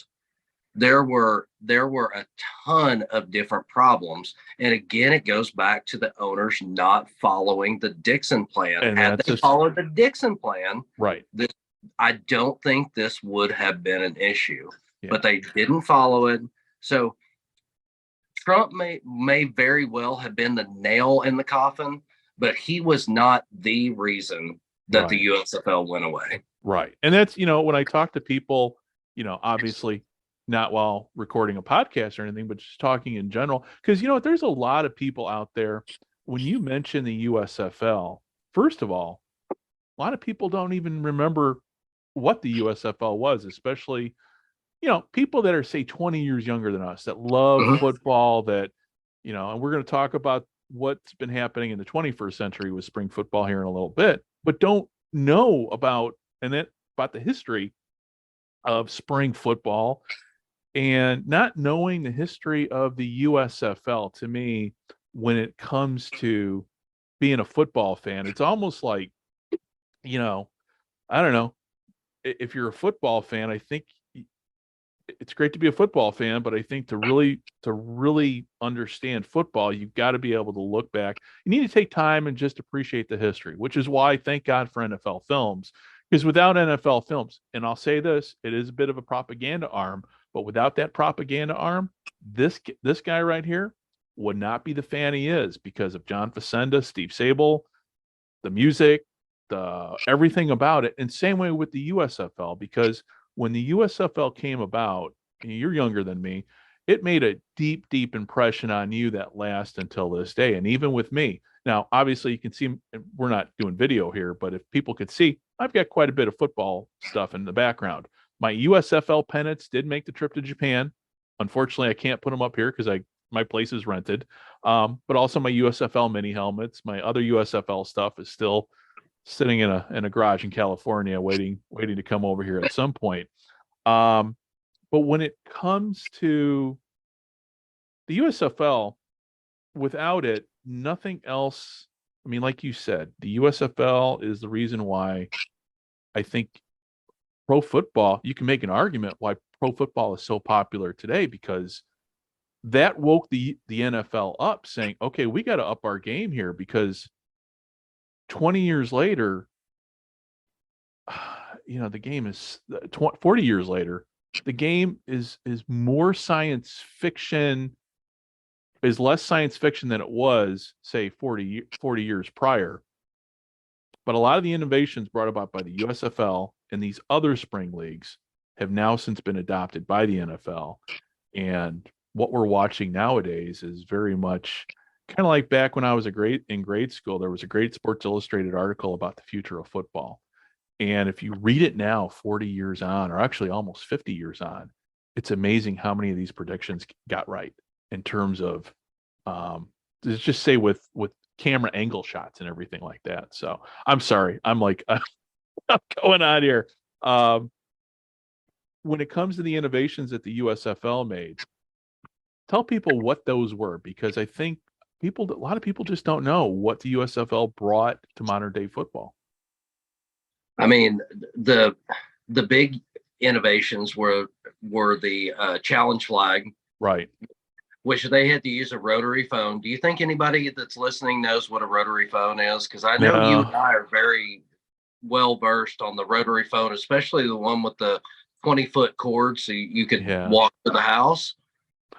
S3: There were a ton of different problems. And again, it goes back to the owners not following the Dixon plan.
S2: And
S3: had they followed the Dixon plan,
S2: right,
S3: I don't think this would have been an issue. But they didn't follow it. So Trump may very well have been the nail in the coffin, but he was not the reason that the USFL went away.
S2: Right. And that's, when I talk to people, obviously not while recording a podcast or anything, but just talking in general, because, there's a lot of people out there. When you mention the USFL, first of all, a lot of people don't even remember what the USFL was, especially, people that are, say, 20 years younger than us that love football, that, and we're going to talk about what's been happening in the 21st century with spring football here in a little bit, but don't know about the history of spring football, and not knowing the history of the USFL. To me, when it comes to being a football fan, it's almost like, I don't know, if you're a football fan, I think it's great to be a football fan, but I think to really understand football, you've got to be able to look back. You need to take time and just appreciate the history, which is why, thank God for NFL films, because without NFL films, and I'll say this, it is a bit of a propaganda arm, but without that propaganda arm, this guy right here would not be the fan he is, because of John Facenda, Steve Sable, the music, the everything about it. And same way with the USFL, because when the USFL came about, and you're younger than me, it made a deep, deep impression on you that lasts until this day. And even with me. Now, obviously, you can see, we're not doing video here, but if people could see, I've got quite a bit of football stuff in the background. My USFL pennants did make the trip to Japan. Unfortunately, I can't put them up here because my place is rented. But also my USFL mini helmets, my other USFL stuff is still sitting in a garage in California, waiting to come over here at some point. But when it comes to the USFL, without it, nothing else. I mean, like you said, the USFL is the reason why I think pro football, you can make an argument why pro football is so popular today, because that woke the NFL up, saying, okay, we got to up our game here, because 20 years later, the game is 40 years later, the game is more science fiction, is less science fiction than it was, say, 40 years prior. But a lot of the innovations brought about by the USFL and these other spring leagues have now since been adopted by the NFL. And what we're watching nowadays is very much kind of like back when I was in grade school. There was a great Sports Illustrated article about the future of football. And if you read it now, 40 years on, or actually almost 50 years on, it's amazing how many of these predictions got right in terms of, let's just say with camera angle shots and everything like that. So I'm sorry, I'm going on here. When it comes to the innovations that the USFL made, tell people what those were, because I think a lot of people just don't know what the USFL brought to modern day football.
S3: I mean, the big innovations were the challenge flag,
S2: right?
S3: Which they had to use a rotary phone. Do you think anybody that's listening knows what a rotary phone is? Because I know you and I are very well versed on the rotary phone, especially the one with the 20-foot cord, so you could walk to the house.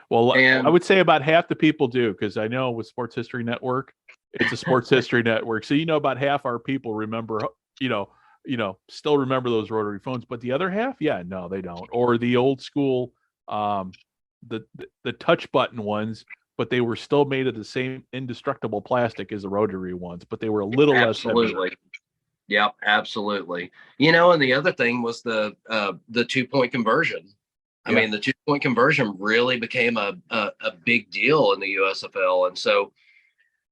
S2: Well, I would say about half the people do, because I know with Sports History Network, it's a sports history network. So about half our people remember, still remember those rotary phones. But the other half, no, they don't. Or the old school, the touch button ones, but they were still made of the same indestructible plastic as the rotary ones, but they were a little less heavy.
S3: Yep, absolutely. And the other thing was the 2-point conversion. I mean, the 2-point conversion really became a big deal in the USFL. And so,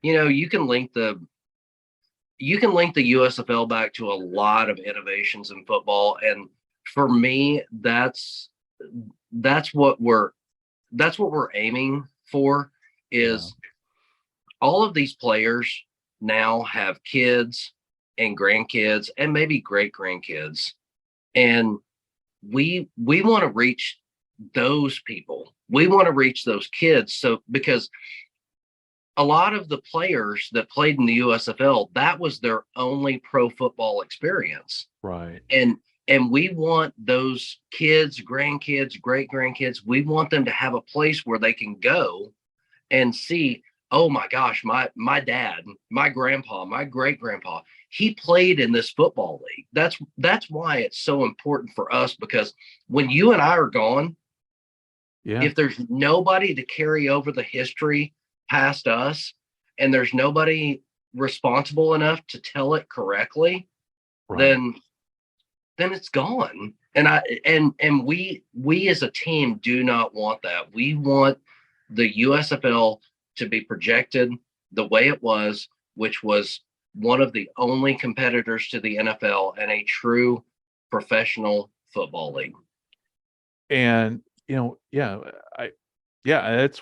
S3: you can link the USFL back to a lot of innovations in football. And for me, that's what we're aiming for, is all of these players now have kids and grandkids and maybe great grandkids. And we want to reach those people. We want to reach those kids. So, because a lot of the players that played in the USFL, that was their only pro football experience.
S2: Right.
S3: And we want those kids, grandkids, great grandkids, we want them to have a place where they can go and see, oh my gosh, my dad, my grandpa, my great grandpa, he played in this football league. That's why it's so important for us, because when you and I are gone, if there's nobody to carry over the history past us, and there's nobody responsible enough to tell it correctly, then it's gone. And we as a team do not want that. We want the USFL to be projected the way it was, which was one of the only competitors to the NFL and a true professional football league.
S2: And that's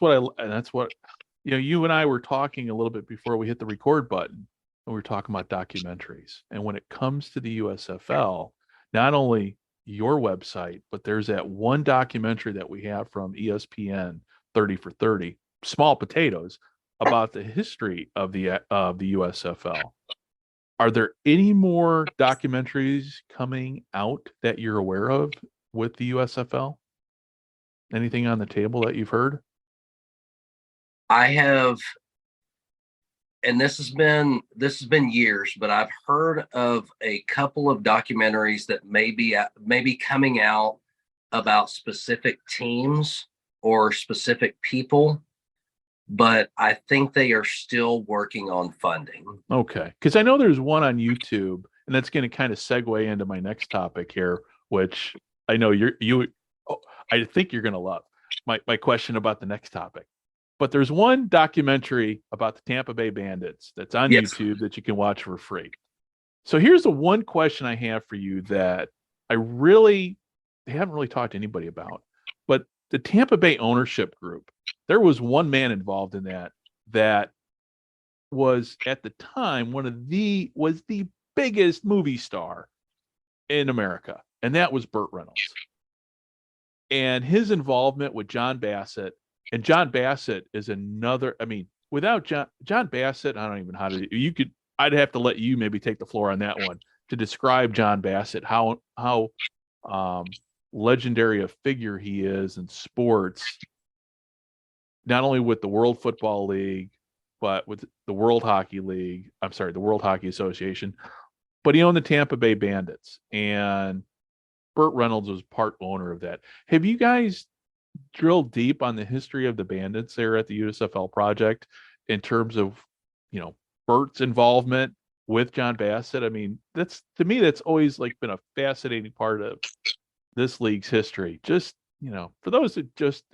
S2: what you and I were talking a little bit before we hit the record button, and we were talking about documentaries. And when it comes to the USFL, not only your website, but there's that one documentary that we have from ESPN, 30 for 30, small potatoes, about the history of the USFL. Are there any more documentaries coming out that you're aware of with the USFL? Anything on the table that you've heard?
S3: I have, and this has been years, but I've heard of a couple of documentaries that may be coming out about specific teams or specific people, but I think they are still working on funding.
S2: Okay, because I know there's one on YouTube, and that's going to kind of segue into my next topic here, which I know I think you're going to love my question about the next topic. But there's one documentary about the Tampa Bay Bandits that's on YouTube that you can watch for free. So here's the one question I have for you that I haven't really talked to anybody about. But the Tampa Bay ownership group, there was one man involved in that that was at the time was the biggest movie star in America, and that was Burt Reynolds. And his involvement with John Bassett, and John Bassett is another. I mean, without John Bassett, I don't even know how to. I'd have to let you maybe take the floor on that one to describe John Bassett, how legendary a figure he is in sports, not only with the World Football League, but with the World Hockey League. I'm sorry, the World Hockey Association. But he owned the Tampa Bay Bandits, and Burt Reynolds was part owner of that. Have you guys drilled deep on the history of the Bandits there at the USFL Project in terms of, Burt's involvement with John Bassett? I mean, that's always like been a fascinating part of this league's history. Just, for those that just,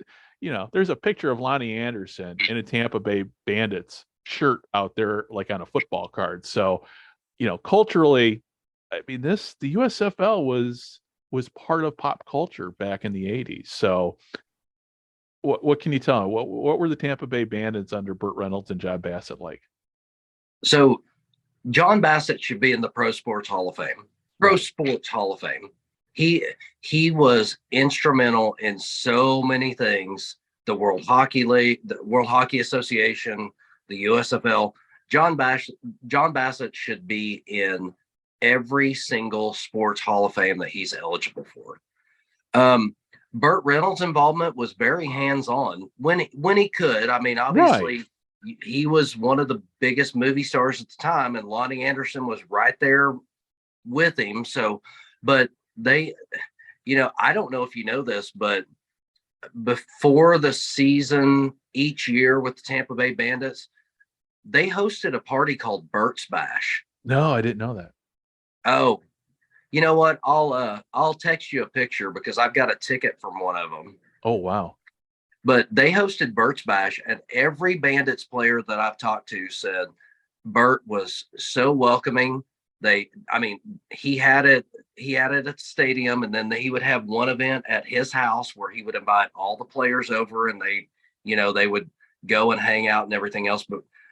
S2: there's a picture of Lonnie Anderson in a Tampa Bay Bandits shirt out there, like on a football card. So, culturally, I mean, the USFL was part of pop culture back in the 80s. So what can you tell me? What were the Tampa Bay Bandits under Burt Reynolds and John Bassett like?
S3: So John Bassett should be in the Pro Sports Hall of Fame. Pro Sports Hall of Fame. He was instrumental in so many things. The World Hockey League, the World Hockey Association, the USFL. John Bassett should be in every single sports Hall of Fame that he's eligible for. Burt Reynolds' involvement was very hands-on when he could. I mean, obviously, he was one of the biggest movie stars at the time, and Lonnie Anderson was right there with him. So, but they, I don't know if you know this, but before the season each year with the Tampa Bay Bandits, they hosted a party called Burt's Bash.
S2: No, I didn't know that.
S3: Oh, you know what? I'll text you a picture because I've got a ticket from one of them.
S2: Oh, wow.
S3: But they hosted Burt's Bash, and every Bandits player that I've talked to said Burt was so welcoming. He had it at the stadium, and then he would have one event at his house where he would invite all the players over, and they would go and hang out and everything else.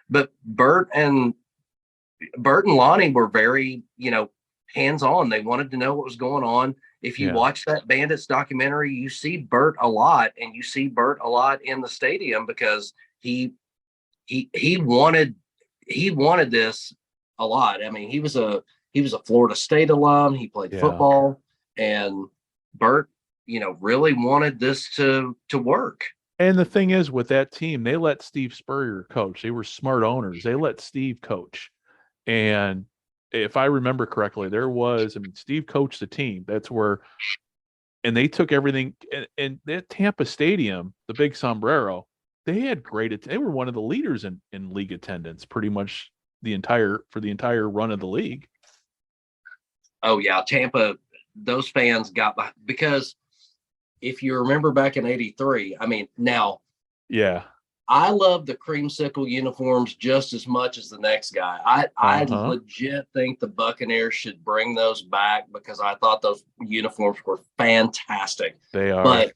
S3: But Burt and Lonnie were very, hands-on. They wanted to know what was going on. If you watch that Bandits documentary, you see Burt a lot, and you see Burt a lot in the stadium because he wanted this a lot. I mean, he was a Florida State alum. He played football, and Burt, really wanted this to work.
S2: And the thing is, with that team, they let Steve Spurrier coach. They were smart owners. They let Steve coach. And if I remember correctly, Steve coached the team. That's where, and they took everything. And that Tampa Stadium, the big sombrero, they were one of the leaders in league attendance pretty much the entire run of the league.
S3: Oh yeah. Tampa, those fans got behind, because if you remember back in 83, I mean, now, I love the creamsicle uniforms just as much as the next guy. I legit think the Buccaneers should bring those back because I thought those uniforms were fantastic.
S2: They are.
S3: But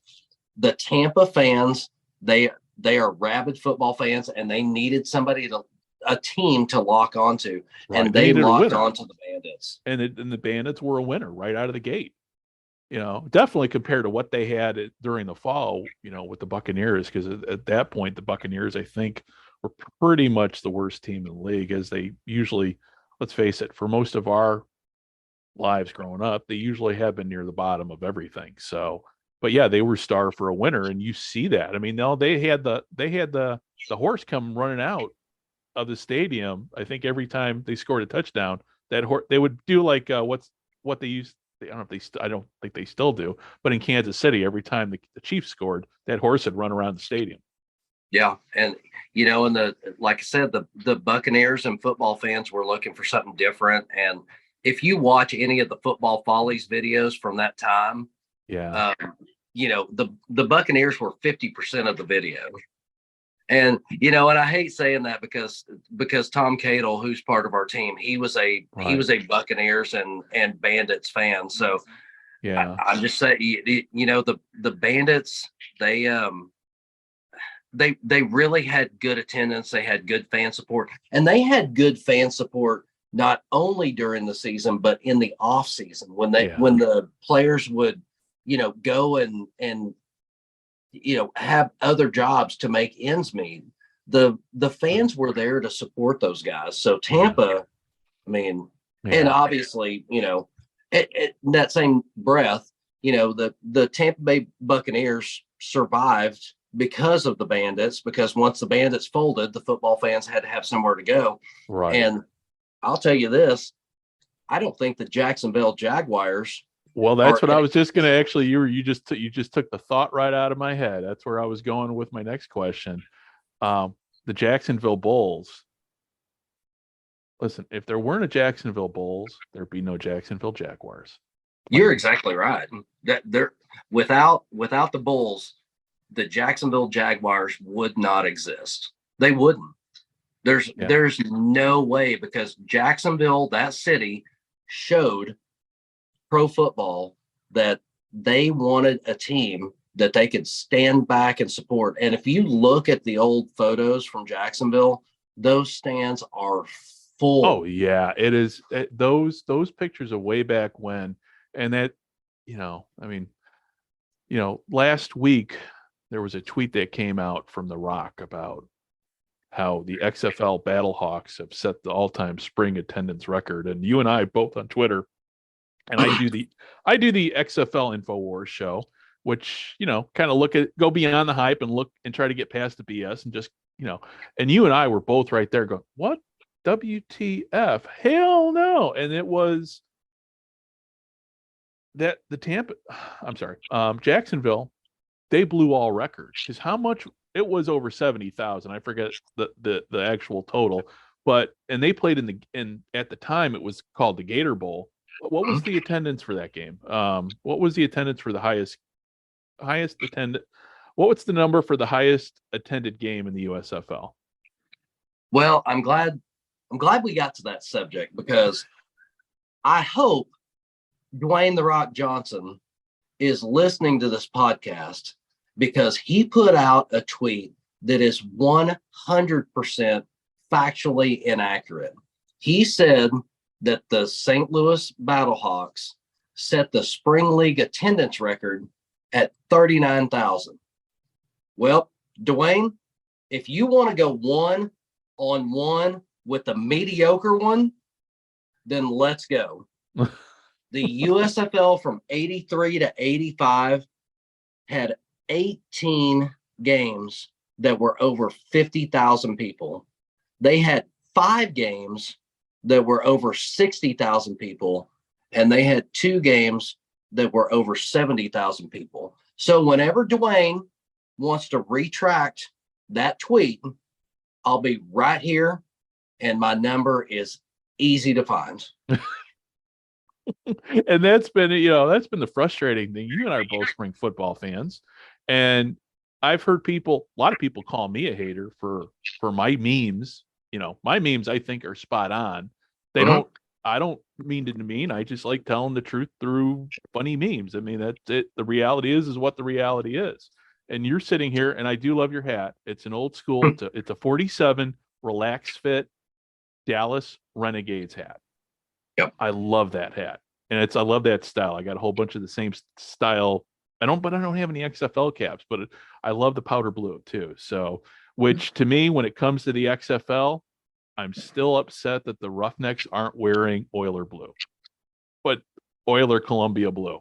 S3: the Tampa fans, they are rabid football fans, and they needed a team to lock onto, and they locked onto the Bandits.
S2: And the Bandits were a winner right out of the gate. Definitely compared to what they had during the fall, with the Buccaneers, because at that point, the Buccaneers, I think, were pretty much the worst team in the league, as they usually, let's face it, for most of our lives growing up, they usually have been near the bottom of everything. So, but yeah, they were starved for a winner, and you see that. I mean, they had the horse come running out of the stadium. I think every time they scored a touchdown, that horse, they would do like what they used. I don't think they still do, but in Kansas City, every time the Chiefs scored, that horse had run around the stadium.
S3: Yeah. And, like I said, the Buccaneers and football fans were looking for something different. And if you watch any of the Football Follies videos from that time, the Buccaneers were 50% of the video. And, and I hate saying that because Tom Cadle, who's part of our team, he was a Buccaneers and Bandits fan. So I'm just saying, the Bandits, they really had good attendance. They had good fan support, and they had good fan support not only during the season but in the off season when when the players would, go and have other jobs to make ends meet. The fans were there to support those guys. So Tampa, I mean, and obviously, in that same breath, the Tampa Bay Buccaneers survived because of the Bandits, because once the Bandits folded, the football fans had to have somewhere to go.
S2: Right.
S3: And I'll tell you this, I don't think the Jacksonville Jaguars.
S2: Well, that's what I was just going to actually, you just took the thought right out of my head. That's where I was going with my next question. The Jacksonville Bulls. Listen, if there weren't a Jacksonville Bulls, there'd be no Jacksonville Jaguars.
S3: You're exactly right. That there, without the Bulls, the Jacksonville Jaguars would not exist. They wouldn't. There's no way, because Jacksonville, that city, showed pro football that they wanted a team that they could stand back and support. And if you look at the old photos from Jacksonville, those stands are full.
S2: Oh yeah, it is. Those pictures of way back when, and that, last week there was a tweet that came out from The Rock about how the XFL Battlehawks have set the all-time spring attendance record, and you and I both on Twitter, and I do the XFL InfoWars show, which kind of go beyond the hype and look and try to get past the BS and just and you and I were both right there going, what? WTF? Hell no! And it was that the Jacksonville, they blew all records, because how much it was, over 70,000. I forget the actual total, and they played at the time it was called the Gator Bowl. What was the attendance for that game? What was the attendance for the highest attended? What was the number for the highest attended game in the USFL?
S3: Well, I'm glad we got to that subject, because I hope Dwayne "The Rock" Johnson is listening to this podcast, because he put out a tweet that is 100% factually inaccurate. He said that the St. Louis Battlehawks set the spring league attendance record at 39,000. Well, Dwayne, if you want to go one-on-one with the mediocre one, then let's go. The USFL from 83 to 85 had 18 games that were over 50,000 people. They had 5 games that were over 60,000 people, and they had 2 games that were over 70,000 people. So whenever Dwayne wants to retract that tweet, I'll be right here, and my number is easy to find.
S2: And that's been the frustrating thing. You and I are both spring football fans, and I've heard a lot of people call me a hater for my memes. My memes, I think, are spot on. I don't mean to demean. I just like telling the truth through funny memes. I mean, that's it. The reality is what the reality is. And you're sitting here, and I do love your hat. It's an old school. It's a 47 relaxed fit Dallas Renegades hat.
S3: Yep.
S2: I love that hat. And I love that style. I got a whole bunch of the same style. I don't have any XFL caps, but I love the powder blue too. So, which to me, when it comes to the XFL, I'm still upset that the Roughnecks aren't wearing Oiler blue, but Oiler Columbia blue.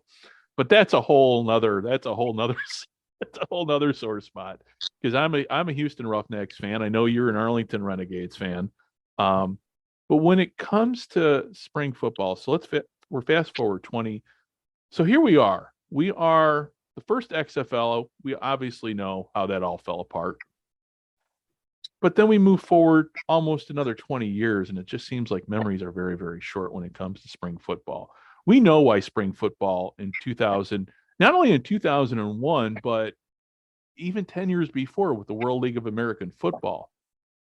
S2: But that's a whole nother sore spot, because I'm a Houston Roughnecks fan. I know you're an Arlington Renegades fan. But when it comes to spring football, so we're fast forward 20. So here we are. We are the first XFL. We obviously know how that all fell apart. But then we move forward almost another 20 years, and it just seems like memories are very, very short when it comes to spring football. We know why spring football in 2000, not only in 2001, but even 10 years before with the World League of American Football.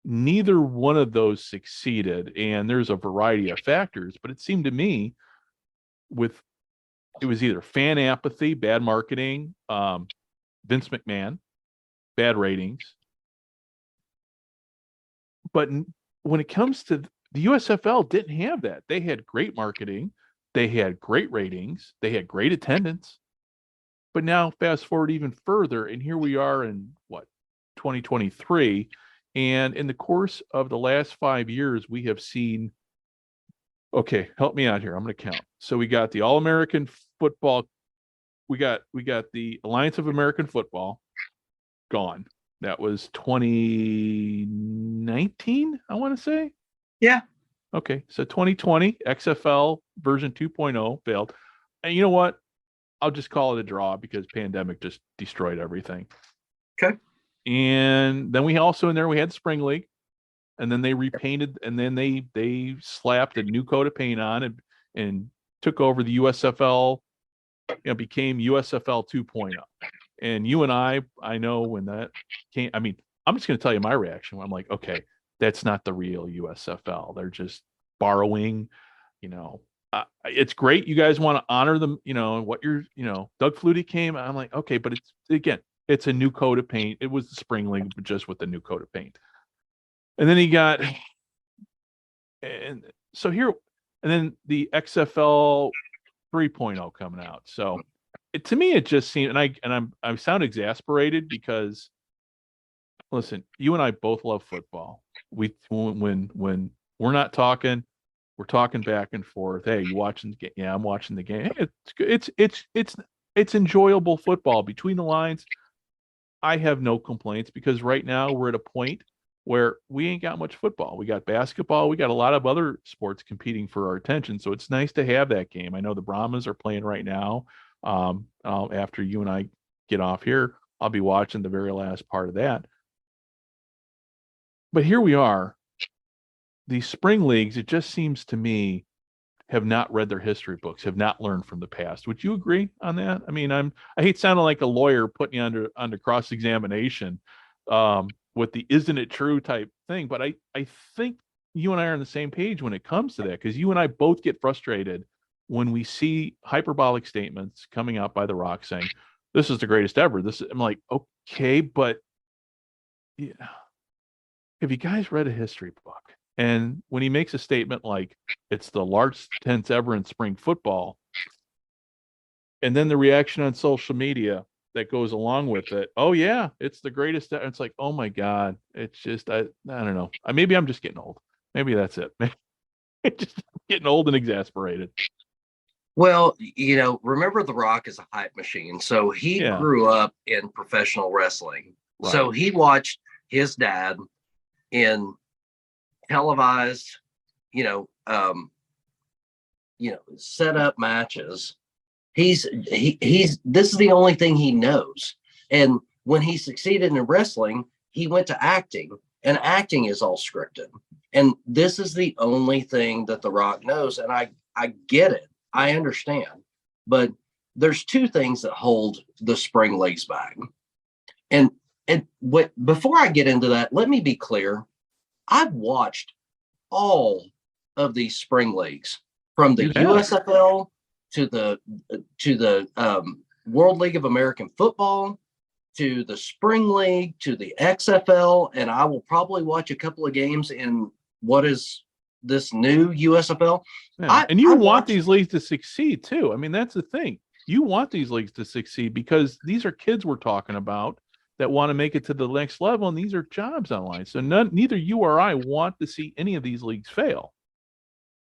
S2: Neither one of those succeeded, and there's a variety of factors, but it seemed to me it was either fan apathy, bad marketing, Vince McMahon, bad ratings, but when it comes to the USFL, didn't have that. They had great marketing, they had great ratings, they had great attendance. But now, fast forward even further, and here we are in 2023, and in the course of the last 5 years, we have seen. Okay, help me out here. I'm going to count. So we got the All-American football. We got the Alliance of American Football gone. That was 2019, I want to say.
S3: Yeah.
S2: Okay, so 2020 XFL version 2.0 failed. And you know what? I'll just call it a draw because pandemic just destroyed everything.
S3: Okay.
S2: And then we also in there we had Spring League, and then they repainted, and then they slapped a new coat of paint on and took over the USFL. Became USFL 2.0. And you and I know when that came. I mean, I'm just going to tell you my reaction. I'm like, okay, that's not the real USFL. They're just borrowing. It's great. You guys want to honor them. What you're. Doug Flutie came. I'm like, okay, but it's a new coat of paint. It was the Spring League, but just with the new coat of paint. And then and then the XFL 3.0 coming out. So to me, it just seemed, and I sound exasperated because, listen, you and I both love football. When we're not talking, we're talking back and forth. Hey, you watching the game? Yeah, I'm watching the game. It's enjoyable football between the lines. I have no complaints because right now we're at a point where we ain't got much football. We got basketball. We got a lot of other sports competing for our attention. So it's nice to have that game. I know the Brahmas are playing right now. After you and I get off here, I'll be watching the very last part of that. But here we are. These spring leagues, it just seems to me, have not read their history books, have not learned from the past. Would you agree on that? I mean, I hate sounding like a lawyer putting you under cross-examination with the "isn't it true" type thing, but I think you and I are on the same page when it comes to that, because you and I both get frustrated when we see hyperbolic statements coming out by The Rock saying, "This is the greatest ever." I'm like, okay, but yeah, have you guys read a history book? And when he makes a statement like it's the largest tenth ever in spring football, and then the reaction on social media that goes along with it, oh yeah, it's the greatest. It's like, oh my God, it's just I don't know. Maybe I'm just getting old. Maybe that's it. Just getting old and exasperated.
S3: Well, remember The Rock is a hype machine. So he grew up in professional wrestling. Right. So he watched his dad in televised, set up matches. He's this is the only thing he knows. And when he succeeded in wrestling, he went to acting, and acting is all scripted. And this is the only thing that The Rock knows. And I get it. I understand. But there's two things that hold the spring leagues back. And before I get into that, let me be clear. I've watched all of these spring leagues, from the USFL to the World League of American Football, to the Spring League, to the XFL, and I will probably watch a couple of games in what is this new USFL.
S2: Yeah. And you want these leagues to succeed too. I mean, that's the thing. You want these leagues to succeed because these are kids we're talking about that want to make it to the next level, and these are jobs online. So neither you or I want to see any of these leagues fail.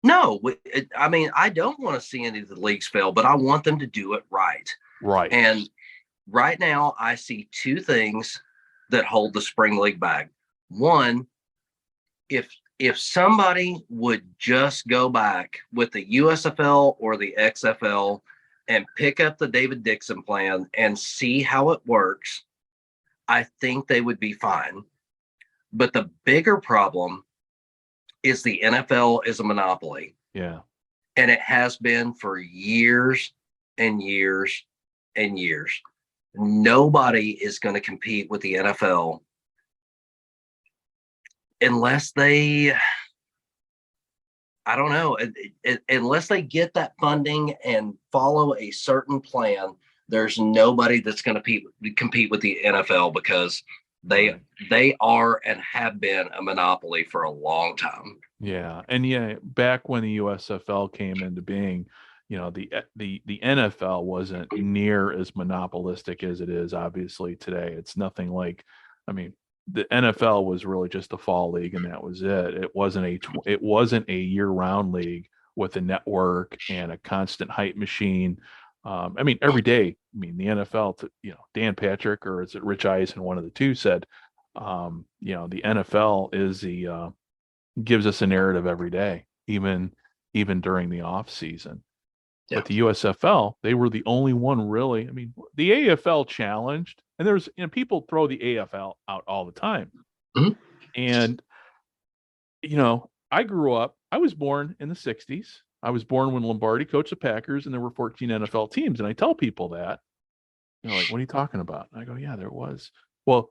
S3: No, I mean, I don't want to see any of the leagues fail, but I want them to do it right.
S2: Right.
S3: And right now, I see two things that hold the spring league back. One, if somebody would just go back with the USFL or the XFL and pick up the David Dixon plan and see how it works, I think they would be fine. But the bigger problem is the NFL is a monopoly.
S2: Yeah.
S3: And it has been for years and years and years. Nobody is going to compete with the NFL unless they, I don't know, unless they get that funding and follow a certain plan. There's nobody that's going to compete with the NFL, because They are and have been a monopoly for a long time.
S2: Yeah. And back when the USFL came into being, the NFL wasn't near as monopolistic as it is obviously today. It's nothing like, I mean, the NFL was really just a fall league and that was it. It wasn't a year-round league with a network and a constant hype machine. Every day, the NFL, Dan Patrick, or is it Rich Eisen, one of the two, said, the NFL gives us a narrative every day, even during the off season. Yeah. But the USFL, they were the only one really. The AFL challenged, and there's people throw the AFL out all the time.
S3: Mm-hmm.
S2: And I was born in the 60s. I was born when Lombardi coached the Packers and there were 14 NFL teams. And I tell people that, like, what are you talking about? And I go, yeah, there was. Well,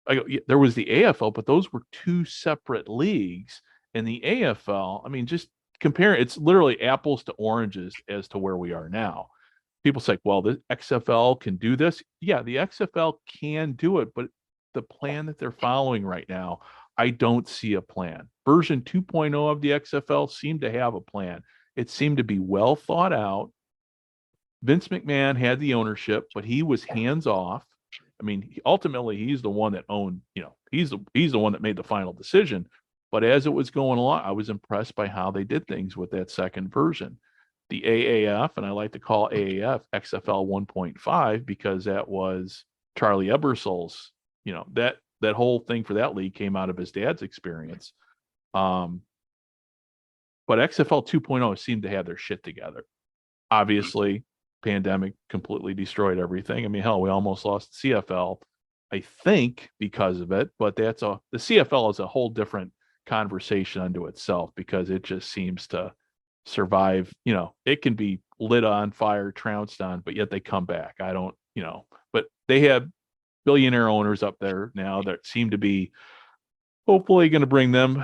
S2: yeah, there was the AFL, but those were two separate leagues. And the AFL, just compare, it's literally apples to oranges as to where we are now. People say, well, the XFL can do this. Yeah, the XFL can do it, but the plan that they're following right now, I don't see a plan. Version 2.0 of the XFL seemed to have a plan. It seemed to be well thought out. Vince McMahon had the ownership, but he was hands off. Ultimately, he's the one that owned, he's the one that made the final decision. But as it was going along, I was impressed by how they did things with that second version. The AAF, and I like to call AAF XFL 1.5 because that was Charlie Ebersol's, that whole thing for that league came out of his dad's experience. But XFL 2.0 seemed to have their shit together. Obviously, pandemic completely destroyed everything. Hell, we almost lost the CFL, I think, because of it. But the CFL is a whole different conversation unto itself because it just seems to survive. It can be lit on fire, trounced on, but yet they come back. I don't, but they have billionaire owners up there now that seem to be hopefully going to bring them,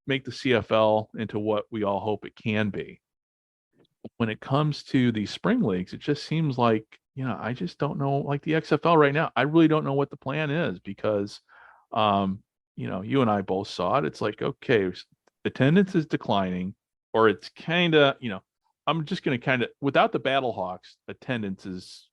S2: make the CFL into what we all hope it can be. When it comes to the spring leagues, it just seems like, I just don't know, like the XFL right now, I really don't know what the plan is because, you and I both saw it. It's like, okay, attendance is declining, or it's kind of, I'm just going to kind of, without the Battle Hawks, attendance is,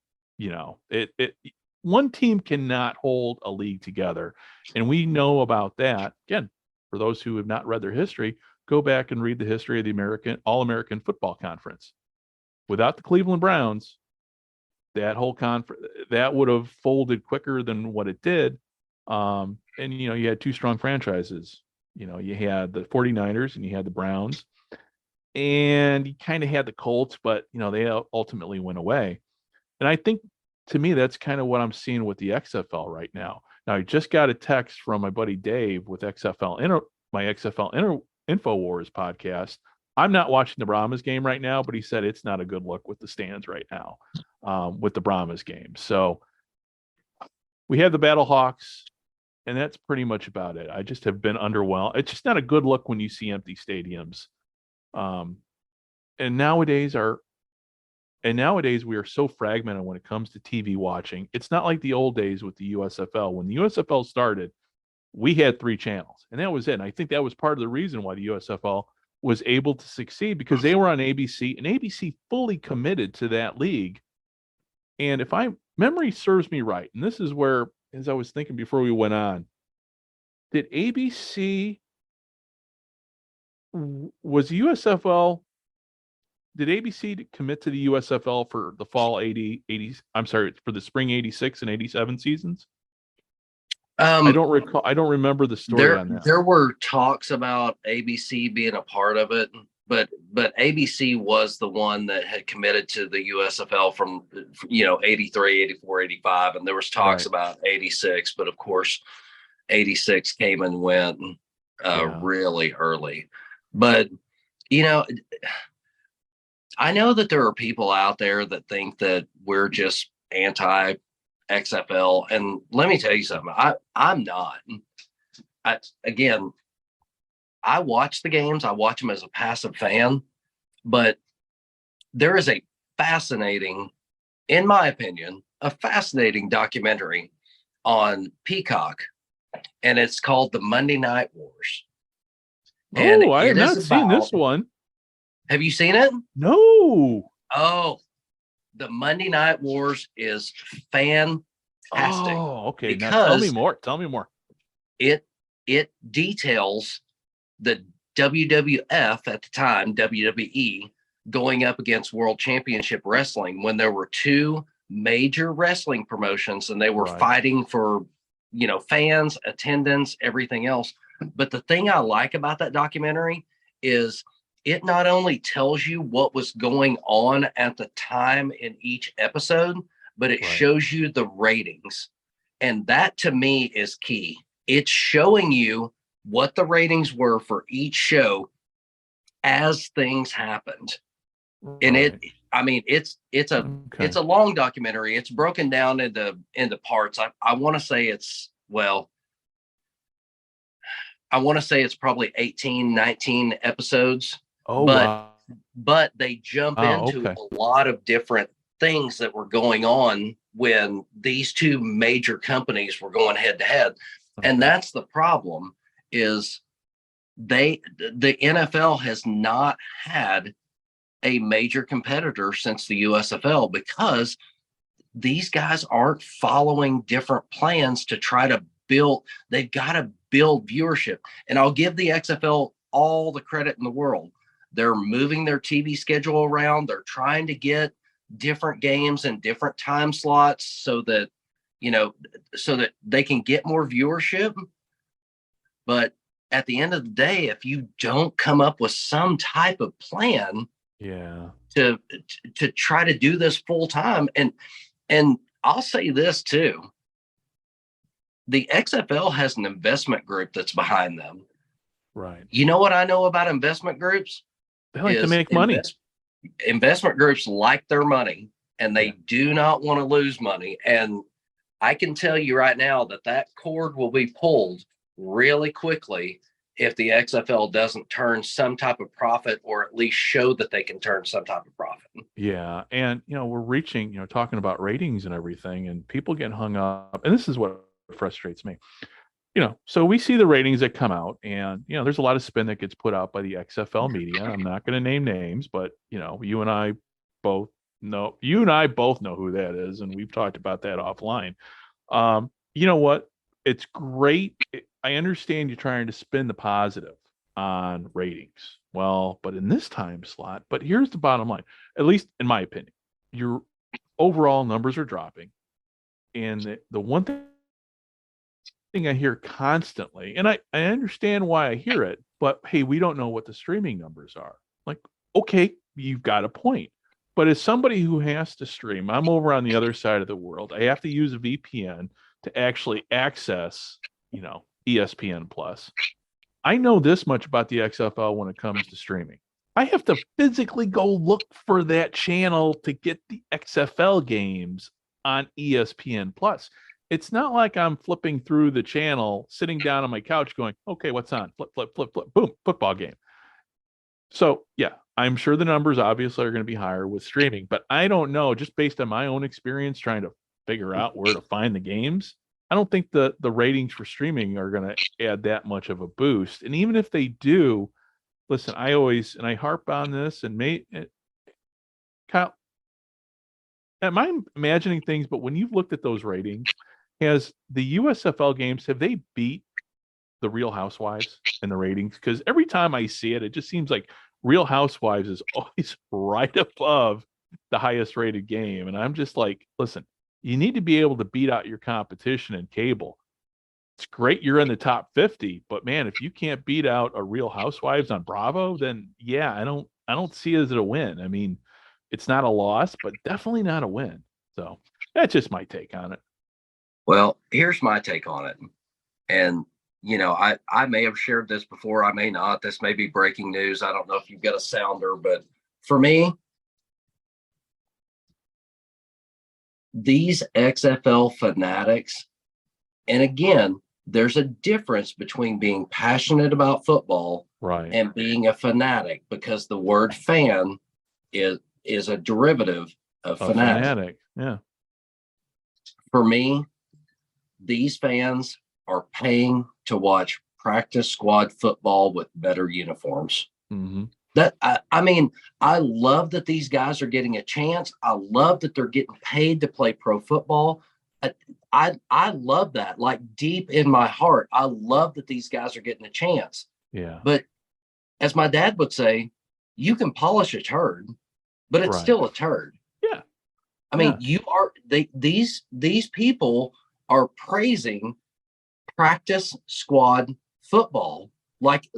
S2: one team cannot hold a league together. And we know about that. Again, for those who have not read their history, go back and read the history of the All-American Football Conference. Without the Cleveland Browns, that whole conference, that would have folded quicker than what it did. And, you had two strong franchises. You had the 49ers and you had the Browns. And you kind of had the Colts, but, they ultimately went away. And I think, to me, that's kind of what I'm seeing with the XFL right now. Now, I just got a text from my buddy Dave with my XFL InfoWars podcast. I'm not watching the Brahmas game right now, but he said it's not a good look with the stands right now with the Brahmas game. So we have the Battle Hawks, and that's pretty much about it. I just have been underwhelmed. It's just not a good look when you see empty stadiums. And nowadays we are so fragmented when it comes to TV watching. It's not like the old days with the USFL. When the USFL started, we had 3 channels, and that was it. And I think that was part of the reason why the USFL was able to succeed because they were on ABC, and ABC fully committed to that league. And if memory serves me right, and this is where, as I was thinking before we went on, did ABC, was USFL, did ABC commit to the USFL for the fall 80, for the spring 86 and 87 seasons? I don't recall. I don't remember the story on that.
S3: There were talks about ABC being a part of it, but ABC was the one that had committed to the USFL from 83, 84, 85, and there was talks about 86, but of course 86 came and went really early. But I know that there are people out there that think that we're just anti XFL, and let me tell you something. I'm not. I watch the games. I watch them as a passive fan, but there is in my opinion, a fascinating documentary on Peacock, and it's called The Monday Night Wars. And
S2: Oh, I have
S3: it is
S2: not seen this
S3: about-
S2: one.
S3: Have you seen it?
S2: No.
S3: Oh, The Monday Night Wars is fantastic.
S2: Oh, okay. Now tell me more. Tell me more.
S3: It details the WWF at the time, WWE, going up against World Championship Wrestling when there were two major wrestling promotions and they were
S2: Right.
S3: fighting for, fans, attendance, everything else. But the thing I like about that documentary is it not only tells you what was going on at the time in each episode, but it
S2: Right.
S3: shows you the ratings. And that to me is key. It's showing you what the ratings were for each show as things happened. And
S2: Right.
S3: it's
S2: Okay.
S3: a long documentary. It's broken down into parts. I want to say it's probably 18, 19 episodes.
S2: Oh,
S3: but
S2: wow.
S3: but they jump into
S2: okay.
S3: a lot of different things that were going on when these two major companies were going head to head.
S2: Okay.
S3: And that's the problem is the NFL has not had a major competitor since the USFL because these guys aren't following different plans to try to build. They've got to build viewership. And I'll give the XFL all the credit in the world. They're moving their TV schedule around. They're trying to get different games and different time slots so that they can get more viewership. But at the end of the day, if you don't come up with some type of plan to try to do this full time, and I'll say this too, the XFL has an investment group that's behind them.
S2: Right.
S3: You know what I know about investment groups?
S2: They like to make money.
S3: Investment groups like their money and they do not want to lose money. And I can tell you right now that cord will be pulled really quickly if the XFL doesn't turn some type of profit or at least show that they can turn some type of profit.
S2: Yeah. And, we're reaching, talking about ratings and everything, and people get hung up. And this is what frustrates me. So we see the ratings that come out, and, there's a lot of spin that gets put out by the XFL media. I'm not going to name names, but, you and I both know who that is. And we've talked about that offline. You know what? It's great. I understand you're trying to spin the positive on ratings. Well, but in this time slot, but here's the bottom line, at least in my opinion, your overall numbers are dropping. And the one thing I hear constantly, and I understand why I hear it, but hey, we don't know what the streaming numbers are. Like, okay, you've got a point. But as somebody who has to stream, I'm over on the other side of the world. I have to use a VPN to actually access, ESPN Plus. I know this much about the XFL when it comes to streaming. I have to physically go look for that channel to get the XFL games on ESPN Plus. It's not like I'm flipping through the channel, sitting down on my couch going, okay, what's on? Flip, flip, flip, flip, boom, football game. So, yeah, I'm sure the numbers obviously are going to be higher with streaming, but I don't know, just based on my own experience trying to figure out where to find the games, I don't think the ratings for streaming are going to add that much of a boost. And even if they do, listen, I harp on this, and Kyle, am I imagining things? But when you've looked at those ratings, has the USFL games, have they beat the Real Housewives in the ratings? Because every time I see it, it just seems like Real Housewives is always right above the highest rated game. And I'm just like, listen, you need to be able to beat out your competition in cable. It's great you're in the top 50, but man, if you can't beat out a Real Housewives on Bravo, then yeah, I don't see it as a win. I mean, it's not a loss, but definitely not a win. So that's just my take on it.
S3: Well, here's my take on it. And, I may have shared this before. I may not. This may be breaking news. I don't know if you've got a sounder, but for me, these XFL fanatics, and again, there's a difference between being passionate about football and being a fanatic, because the word fan is a derivative of fanatic.
S2: Yeah.
S3: For me, these fans are paying to watch practice squad football with better uniforms.
S2: Mm-hmm.
S3: I mean, I love that these guys are getting a chance. I love that they're getting paid to play pro football. I love that. Like deep in my heart, I love that these guys are getting a chance.
S2: Yeah.
S3: But as my dad would say, you can polish a turd, but it's still a turd.
S2: Yeah.
S3: I mean, these people are praising practice squad football like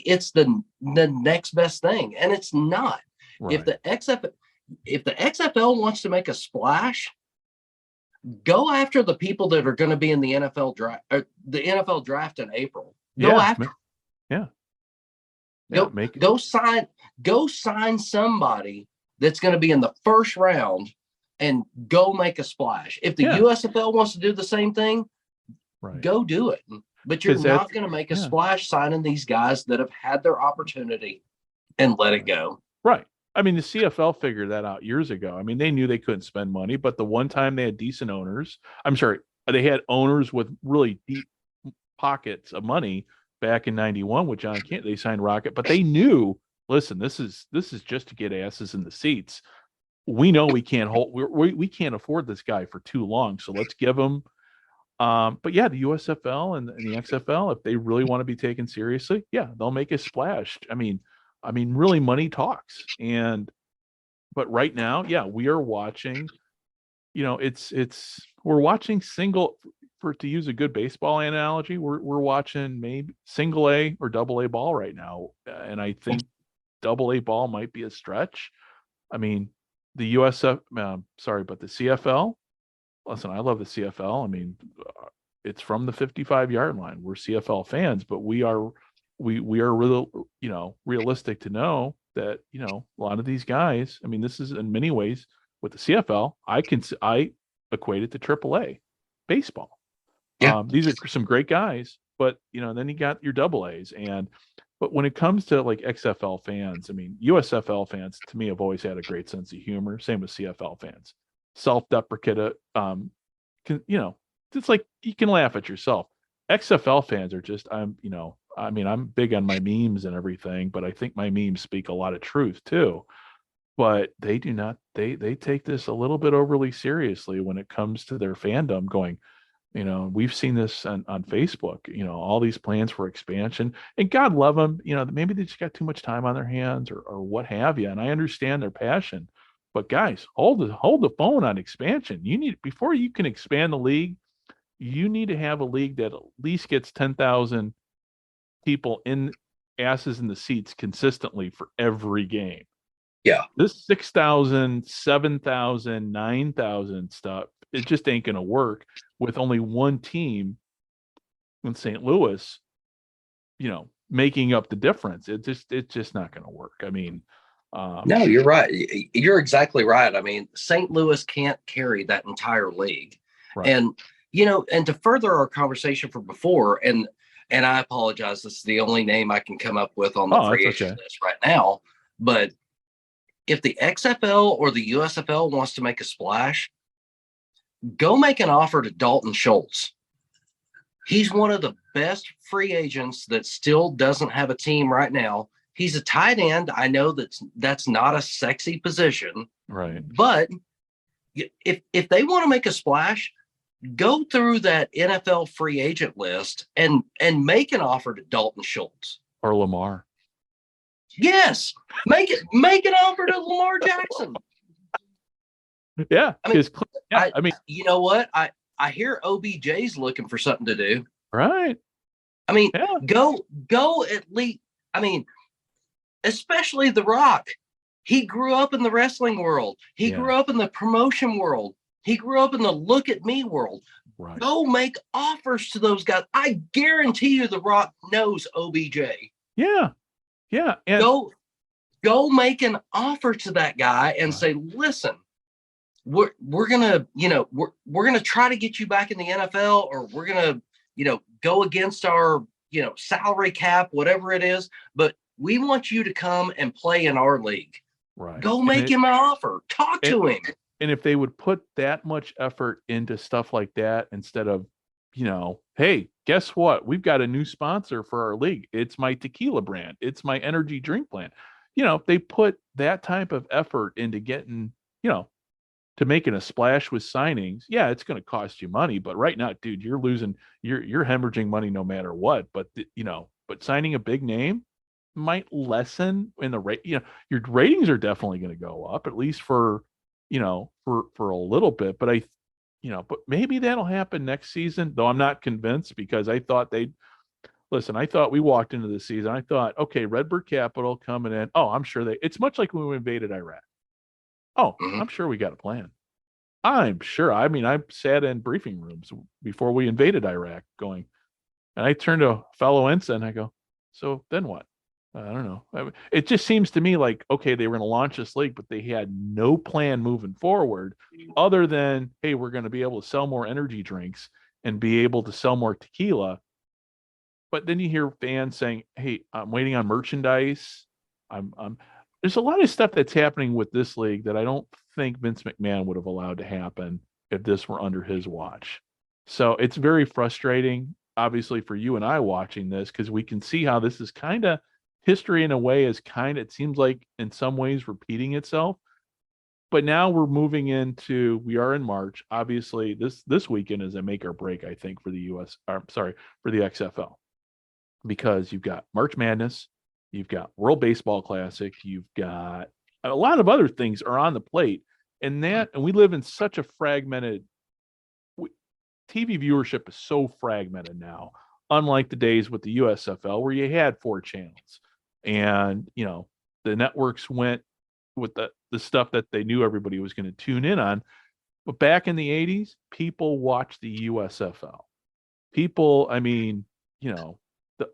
S3: it's the next best thing, and it's not.
S2: Right.
S3: If the XFL wants to make a splash, go after the people that are going to be in the NFL draft, or the NFL draft in April. Go after.
S2: Yeah.
S3: Go sign somebody that's going to be in the first round and go make a splash. If the USFL wants to do the same thing, go do it. But you're not going to make a splash signing these guys that have had their opportunity and let it go.
S2: Right. I mean, the CFL figured that out years ago. I mean, they knew they couldn't spend money, but the one time they had decent owners, they had owners with really deep pockets of money back in 91 with John Kent. They signed Rocket, but they knew, listen, this is just to get asses in the seats. We know we can't we can't afford this guy for too long, so let's give him. But yeah, the USFL and the XFL, if they really want to be taken seriously, they'll make a splash. I mean, really, money talks. But right now, we are watching. We're watching to use a good baseball analogy, we're watching maybe single A or double A ball right now, and I think double A ball might be a stretch. I mean, the but the CFL. Listen, I love the CFL. I mean, it's from the 55-yard line. We're CFL fans, but we are really, realistic to know that, a lot of these guys, I mean, this is in many ways with the CFL, I equate it to AAA baseball.
S3: Yeah.
S2: These are some great guys, but, then you got your double A's. But when it comes to like XFL fans, I mean, USFL fans to me have always had a great sense of humor. Same with CFL fans. Self-deprecative, it's like you can laugh at yourself. XFL fans are just, I'm big on my memes and everything, but I think my memes speak a lot of truth too. But they do not, they take this a little bit overly seriously when it comes to their fandom going, we've seen this on Facebook, all these plans for expansion, and God love them, maybe they just got too much time on their hands or what have you. And I understand their passion, but guys, hold the phone on expansion. Before you can expand the league, you need to have a league that at least gets 10,000 people in asses in the seats consistently for every game.
S3: Yeah.
S2: This 6,000, 7,000, 9,000 stuff, it just ain't going to work with only one team in St. Louis, making up the difference. It's just not going to work. I mean,
S3: no, you're right. You're exactly right. I mean, St. Louis can't carry that entire league. Right. And, and to further our conversation from before, and I apologize, this is the only name I can come up with on the free agent list right now. But if the XFL or the USFL wants to make a splash, go make an offer to Dalton Schultz. He's one of the best free agents that still doesn't have a team right now. He's a tight end. I know that's not a sexy position.
S2: Right.
S3: But if they want to make a splash, go through that NFL free agent list and make an offer to Dalton Schultz.
S2: Or Lamar.
S3: Yes. Make an offer to Lamar Jackson.
S2: Yeah.
S3: I mean, you know what? I hear OBJ's looking for something to do.
S2: Right.
S3: I mean, go at least. I mean, especially The Rock. He grew up in the wrestling world. He grew up in the promotion world. He grew up in the look at me world. Right. Go make offers to those guys. I guarantee you The Rock knows OBJ.
S2: Yeah. Yeah. And
S3: go make an offer to that guy and say, listen, we're gonna, we're gonna try to get you back in the NFL, or we're gonna, go against our, salary cap, whatever it is, but we want you to come and play in our league.
S2: Right.
S3: Go make him an offer. Talk to him.
S2: And if they would put that much effort into stuff like that instead of hey, guess what? We've got a new sponsor for our league. It's my tequila brand. It's my energy drink brand. They put that type of effort into getting, to making a splash with signings. Yeah, it's going to cost you money, but right now, dude, you're hemorrhaging money no matter what. But signing a big name might lessen in the rate. Your ratings are definitely going to go up, at least for, for a little bit. But maybe that'll happen next season, though I'm not convinced, because I thought I thought we walked into the season. I thought, okay, Redbird Capital coming in. Oh, I'm sure it's much like when we invaded Iraq. Oh,
S3: Mhm.
S2: I'm sure we got a plan. I'm sure. I mean, I sat in briefing rooms before we invaded Iraq and I turned to a fellow ensign. I go, so then what? I don't know. It just seems to me like, okay, they were going to launch this league, but they had no plan moving forward other than, hey, we're going to be able to sell more energy drinks and be able to sell more tequila. But then you hear fans saying, hey, I'm waiting on merchandise. I'm there's a lot of stuff that's happening with this league that I don't think Vince McMahon would have allowed to happen if this were under his watch. So it's very frustrating, obviously, for you and I watching this, because we can see how this is kind of history in a way it seems like in some ways repeating itself. But now we are in March. Obviously, this weekend is a make or break, I think, for the for the XFL, because you've got March Madness, you've got World Baseball Classic, you've got a lot of other things are on the plate, and we live in such a fragmented TV viewership is so fragmented now, unlike the days with the USFL where you had four channels, and the networks went with the stuff that they knew everybody was going to tune in on. But back in the 80s, people watched the USFL. People, I mean,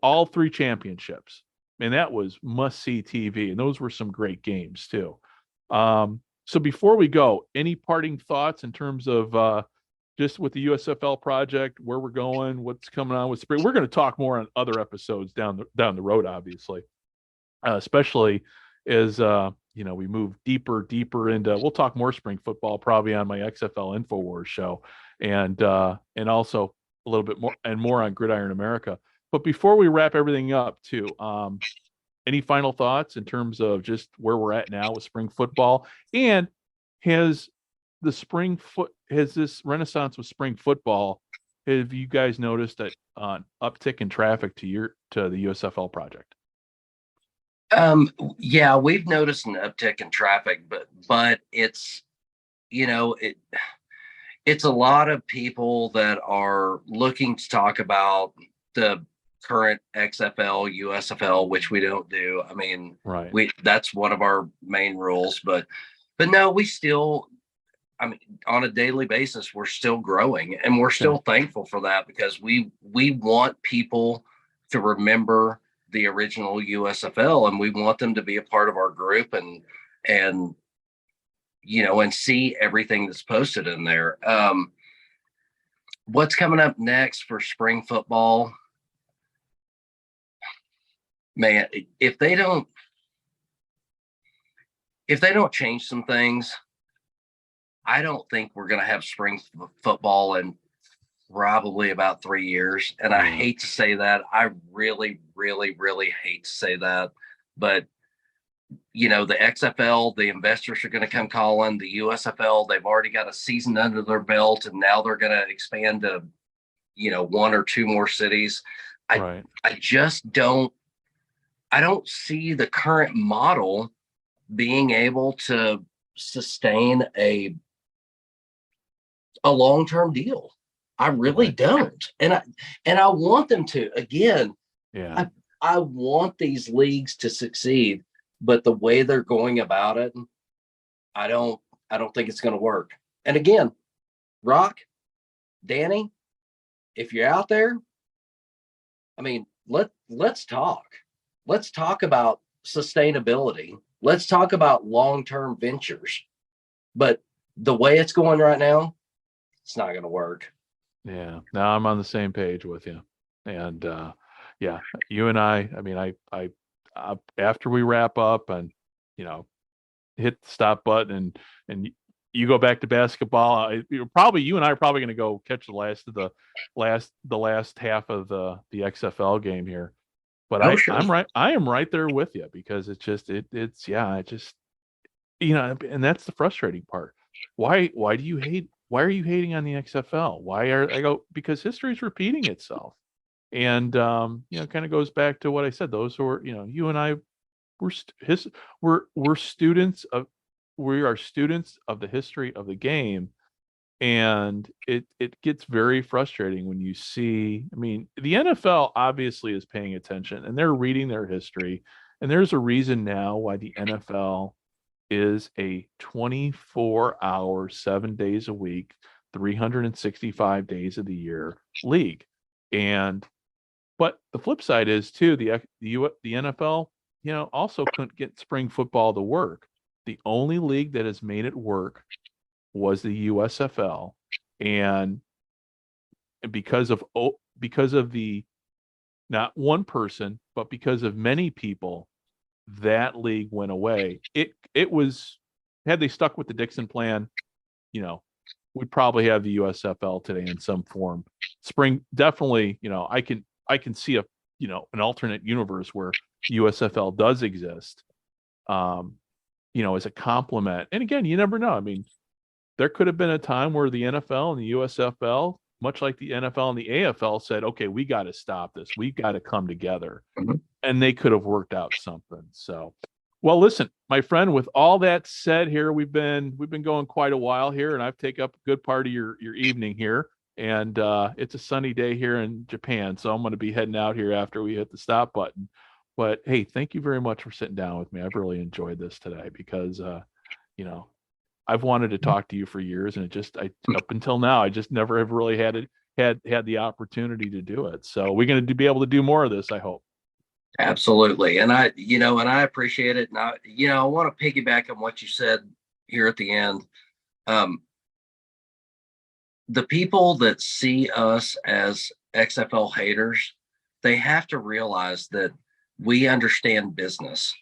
S2: all three championships, and that was must see TV, and those were some great games too. So before we go, any parting thoughts in terms of just with the USFL project, where we're going, what's coming on with spring? We're going to talk more on other episodes down the road, obviously, especially as we move deeper into. We'll talk more spring football probably on my XFL Infowars show, and also a little bit more on Gridiron America. But before we wrap everything up, too, any final thoughts in terms of just where we're at now with spring football, and has this renaissance with spring football? Have you guys noticed that uptick in traffic to the USFL project?
S3: Yeah, we've noticed an uptick in traffic, but it's it's a lot of people that are looking to talk about the current XFL, USFL, which we don't do. I mean,
S2: Right.
S3: That's one of our main rules, but no, we still, I mean, on a daily basis, we're still growing, and we're still thankful for that, because we want people to remember the original USFL, and we want them to be a part of our group and and see everything that's posted in there. What's coming up next for spring football? Man, if they don't change some things, I don't think we're going to have spring football in probably about 3 years. And I hate to say that. I really, really, really hate to say that. But, the XFL, the investors are going to come calling. The USFL, they've already got a season under their belt, and now they're going to expand to, one or two more cities. I just don't see the current model being able to sustain a long-term deal. I really don't. And I want them to. Again, I want these leagues to succeed, but the way they're going about it, I don't think it's going to work. And again, Rock, Danny, if you're out there, I mean, let's talk. Let's talk about sustainability. Let's talk about long-term ventures. But the way it's going right now, it's not going to work.
S2: Yeah. Now I'm on the same page with you. And you and I mean, I after we wrap up and, hit the stop button and you go back to basketball. Probably you and I are probably going to go catch the last half of the XFL game here. But
S3: Oh, sure.
S2: I am right there with you because it's just it's and that's the frustrating part. Why do you hate? Why are you hating on the XFL? Because history is repeating itself, and it kind of goes back to what I said. Those who are, you and I, we're students of we are students of the history of the game, and it gets very frustrating when you see. I mean, the NFL obviously is paying attention and they're reading their history, and there's a reason now why the NFL is a 24-hour, 7 days a week, 365 days of the year league. But the flip side is too, the NFL, also couldn't get spring football to work. The only league that has made it work was the USFL, and because of the not one person, but because of many people, that league went away. It was, had they stuck with the Dixon plan, we'd probably have the USFL today in some form. Spring, definitely, I can see an alternate universe where USFL does exist, as a complement. And again, you never know. I mean, there could have been a time where the NFL and the USFL, much like the NFL and the AFL, said, okay, we got to stop this. We got to come together.
S3: Mhm.
S2: And they could have worked out something. So, well, listen, my friend, with all that said here, we've been going quite a while here, and I've taken up a good part of your evening here. And it's a sunny day here in Japan. So I'm going to be heading out here after we hit the stop button. But hey, thank you very much for sitting down with me. I've really enjoyed this today because, I've wanted to talk to you for years, and up until now, I just never have really had the opportunity to do it. So we're going to be able to do more of this, I hope.
S3: Absolutely. And I appreciate it. And I want to piggyback on what you said here at the end. The people that see us as XFL haters, they have to realize that we understand business.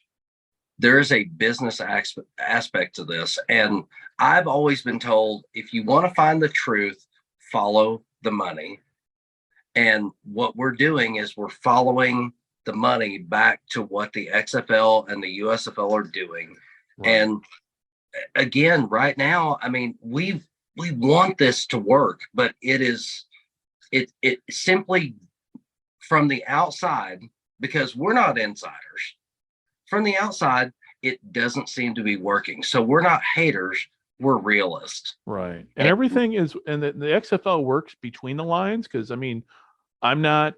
S3: There is a business aspect to this. And I've always been told, if you want to find the truth, follow the money. And what we're doing is we're following the money back to what the XFL and the USFL are doing. Right. And again, right now, I mean, we want this to work, but it simply from the outside, because we're not insiders, from the outside, it doesn't seem to be working. So we're not haters, we're realists.
S2: Right. And everything is, and the XFL works between the lines. Cause I mean, I'm not,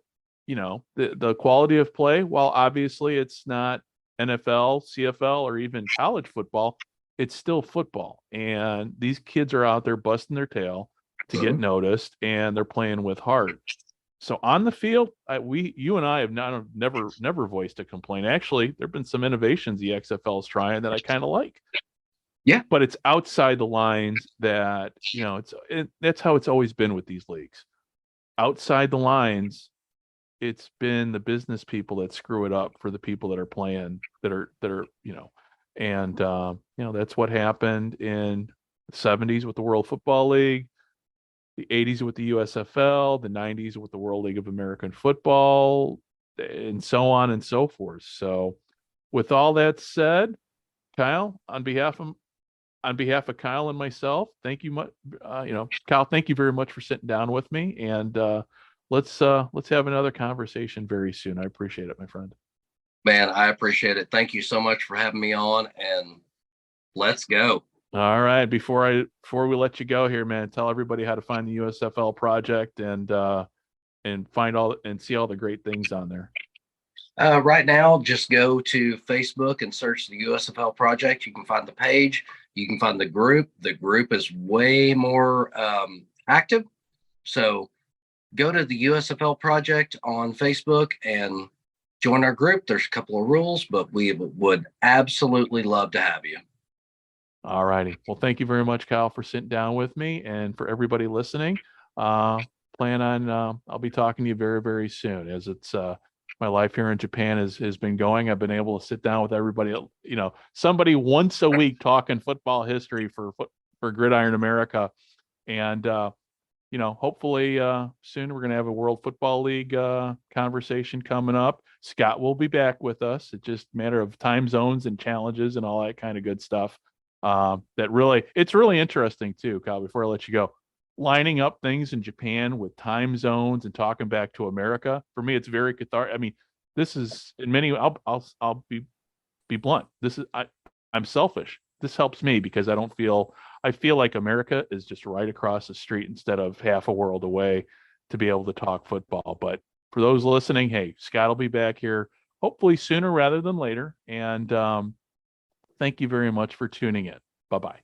S2: the quality of play, while obviously it's not NFL, CFL, or even college football, it's still football. And these kids are out there busting their tail to get noticed, and they're playing with heart. So on the field, you and I have never voiced a complaint. Actually, there've been some innovations the XFL is trying that I kind of like.
S3: Yeah,
S2: but it's outside the lines that that's how it's always been with these leagues. Outside the lines, it's been the business people that screw it up for the people that are playing, that are and that's what happened in the 70s with the World Football League, the 80s with the USFL, the 90s with the World League of American Football, and so on and so forth. So with all that said, Kyle, on behalf of Kyle and myself, thank you much. Kyle, thank you very much for sitting down with me, and let's have another conversation very soon. I appreciate it, my friend.
S3: Man, I appreciate it. Thank you so much for having me on, and let's go.
S2: All right. Before we let you go here, man, tell everybody how to find the USFL Project and see all the great things on there.
S3: Right now, just go to Facebook and search the USFL Project. You can find the page. You can find the group. The group is way more active. So go to the USFL Project on Facebook and join our group. There's a couple of rules, but we would absolutely love to have you.
S2: All righty. Well, thank you very much, Kyle, for sitting down with me, and for everybody listening. I'll be talking to you very, very soon, as it's my life here in Japan has been going. I've been able to sit down with everybody, somebody once a week talking football history for for Gridiron America. And, hopefully soon we're going to have a World Football League conversation coming up. Scott will be back with us. It's just a matter of time zones and challenges and all that kind of good stuff. It's really interesting too, Kyle, before I let you go. Lining up things in Japan with time zones and talking back to America, for me, it's very cathartic. I mean, this is in many. I'll be blunt. I'm selfish. This helps me because I feel like America is just right across the street instead of half a world away to be able to talk football. But for those listening, hey, Scott will be back here hopefully sooner rather than later. And thank you very much for tuning in. Bye-bye.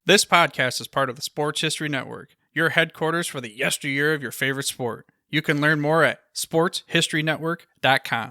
S4: This podcast is part of the Sports History Network, your headquarters for the yesteryear of your favorite sport. You can learn more at sportshistorynetwork.com.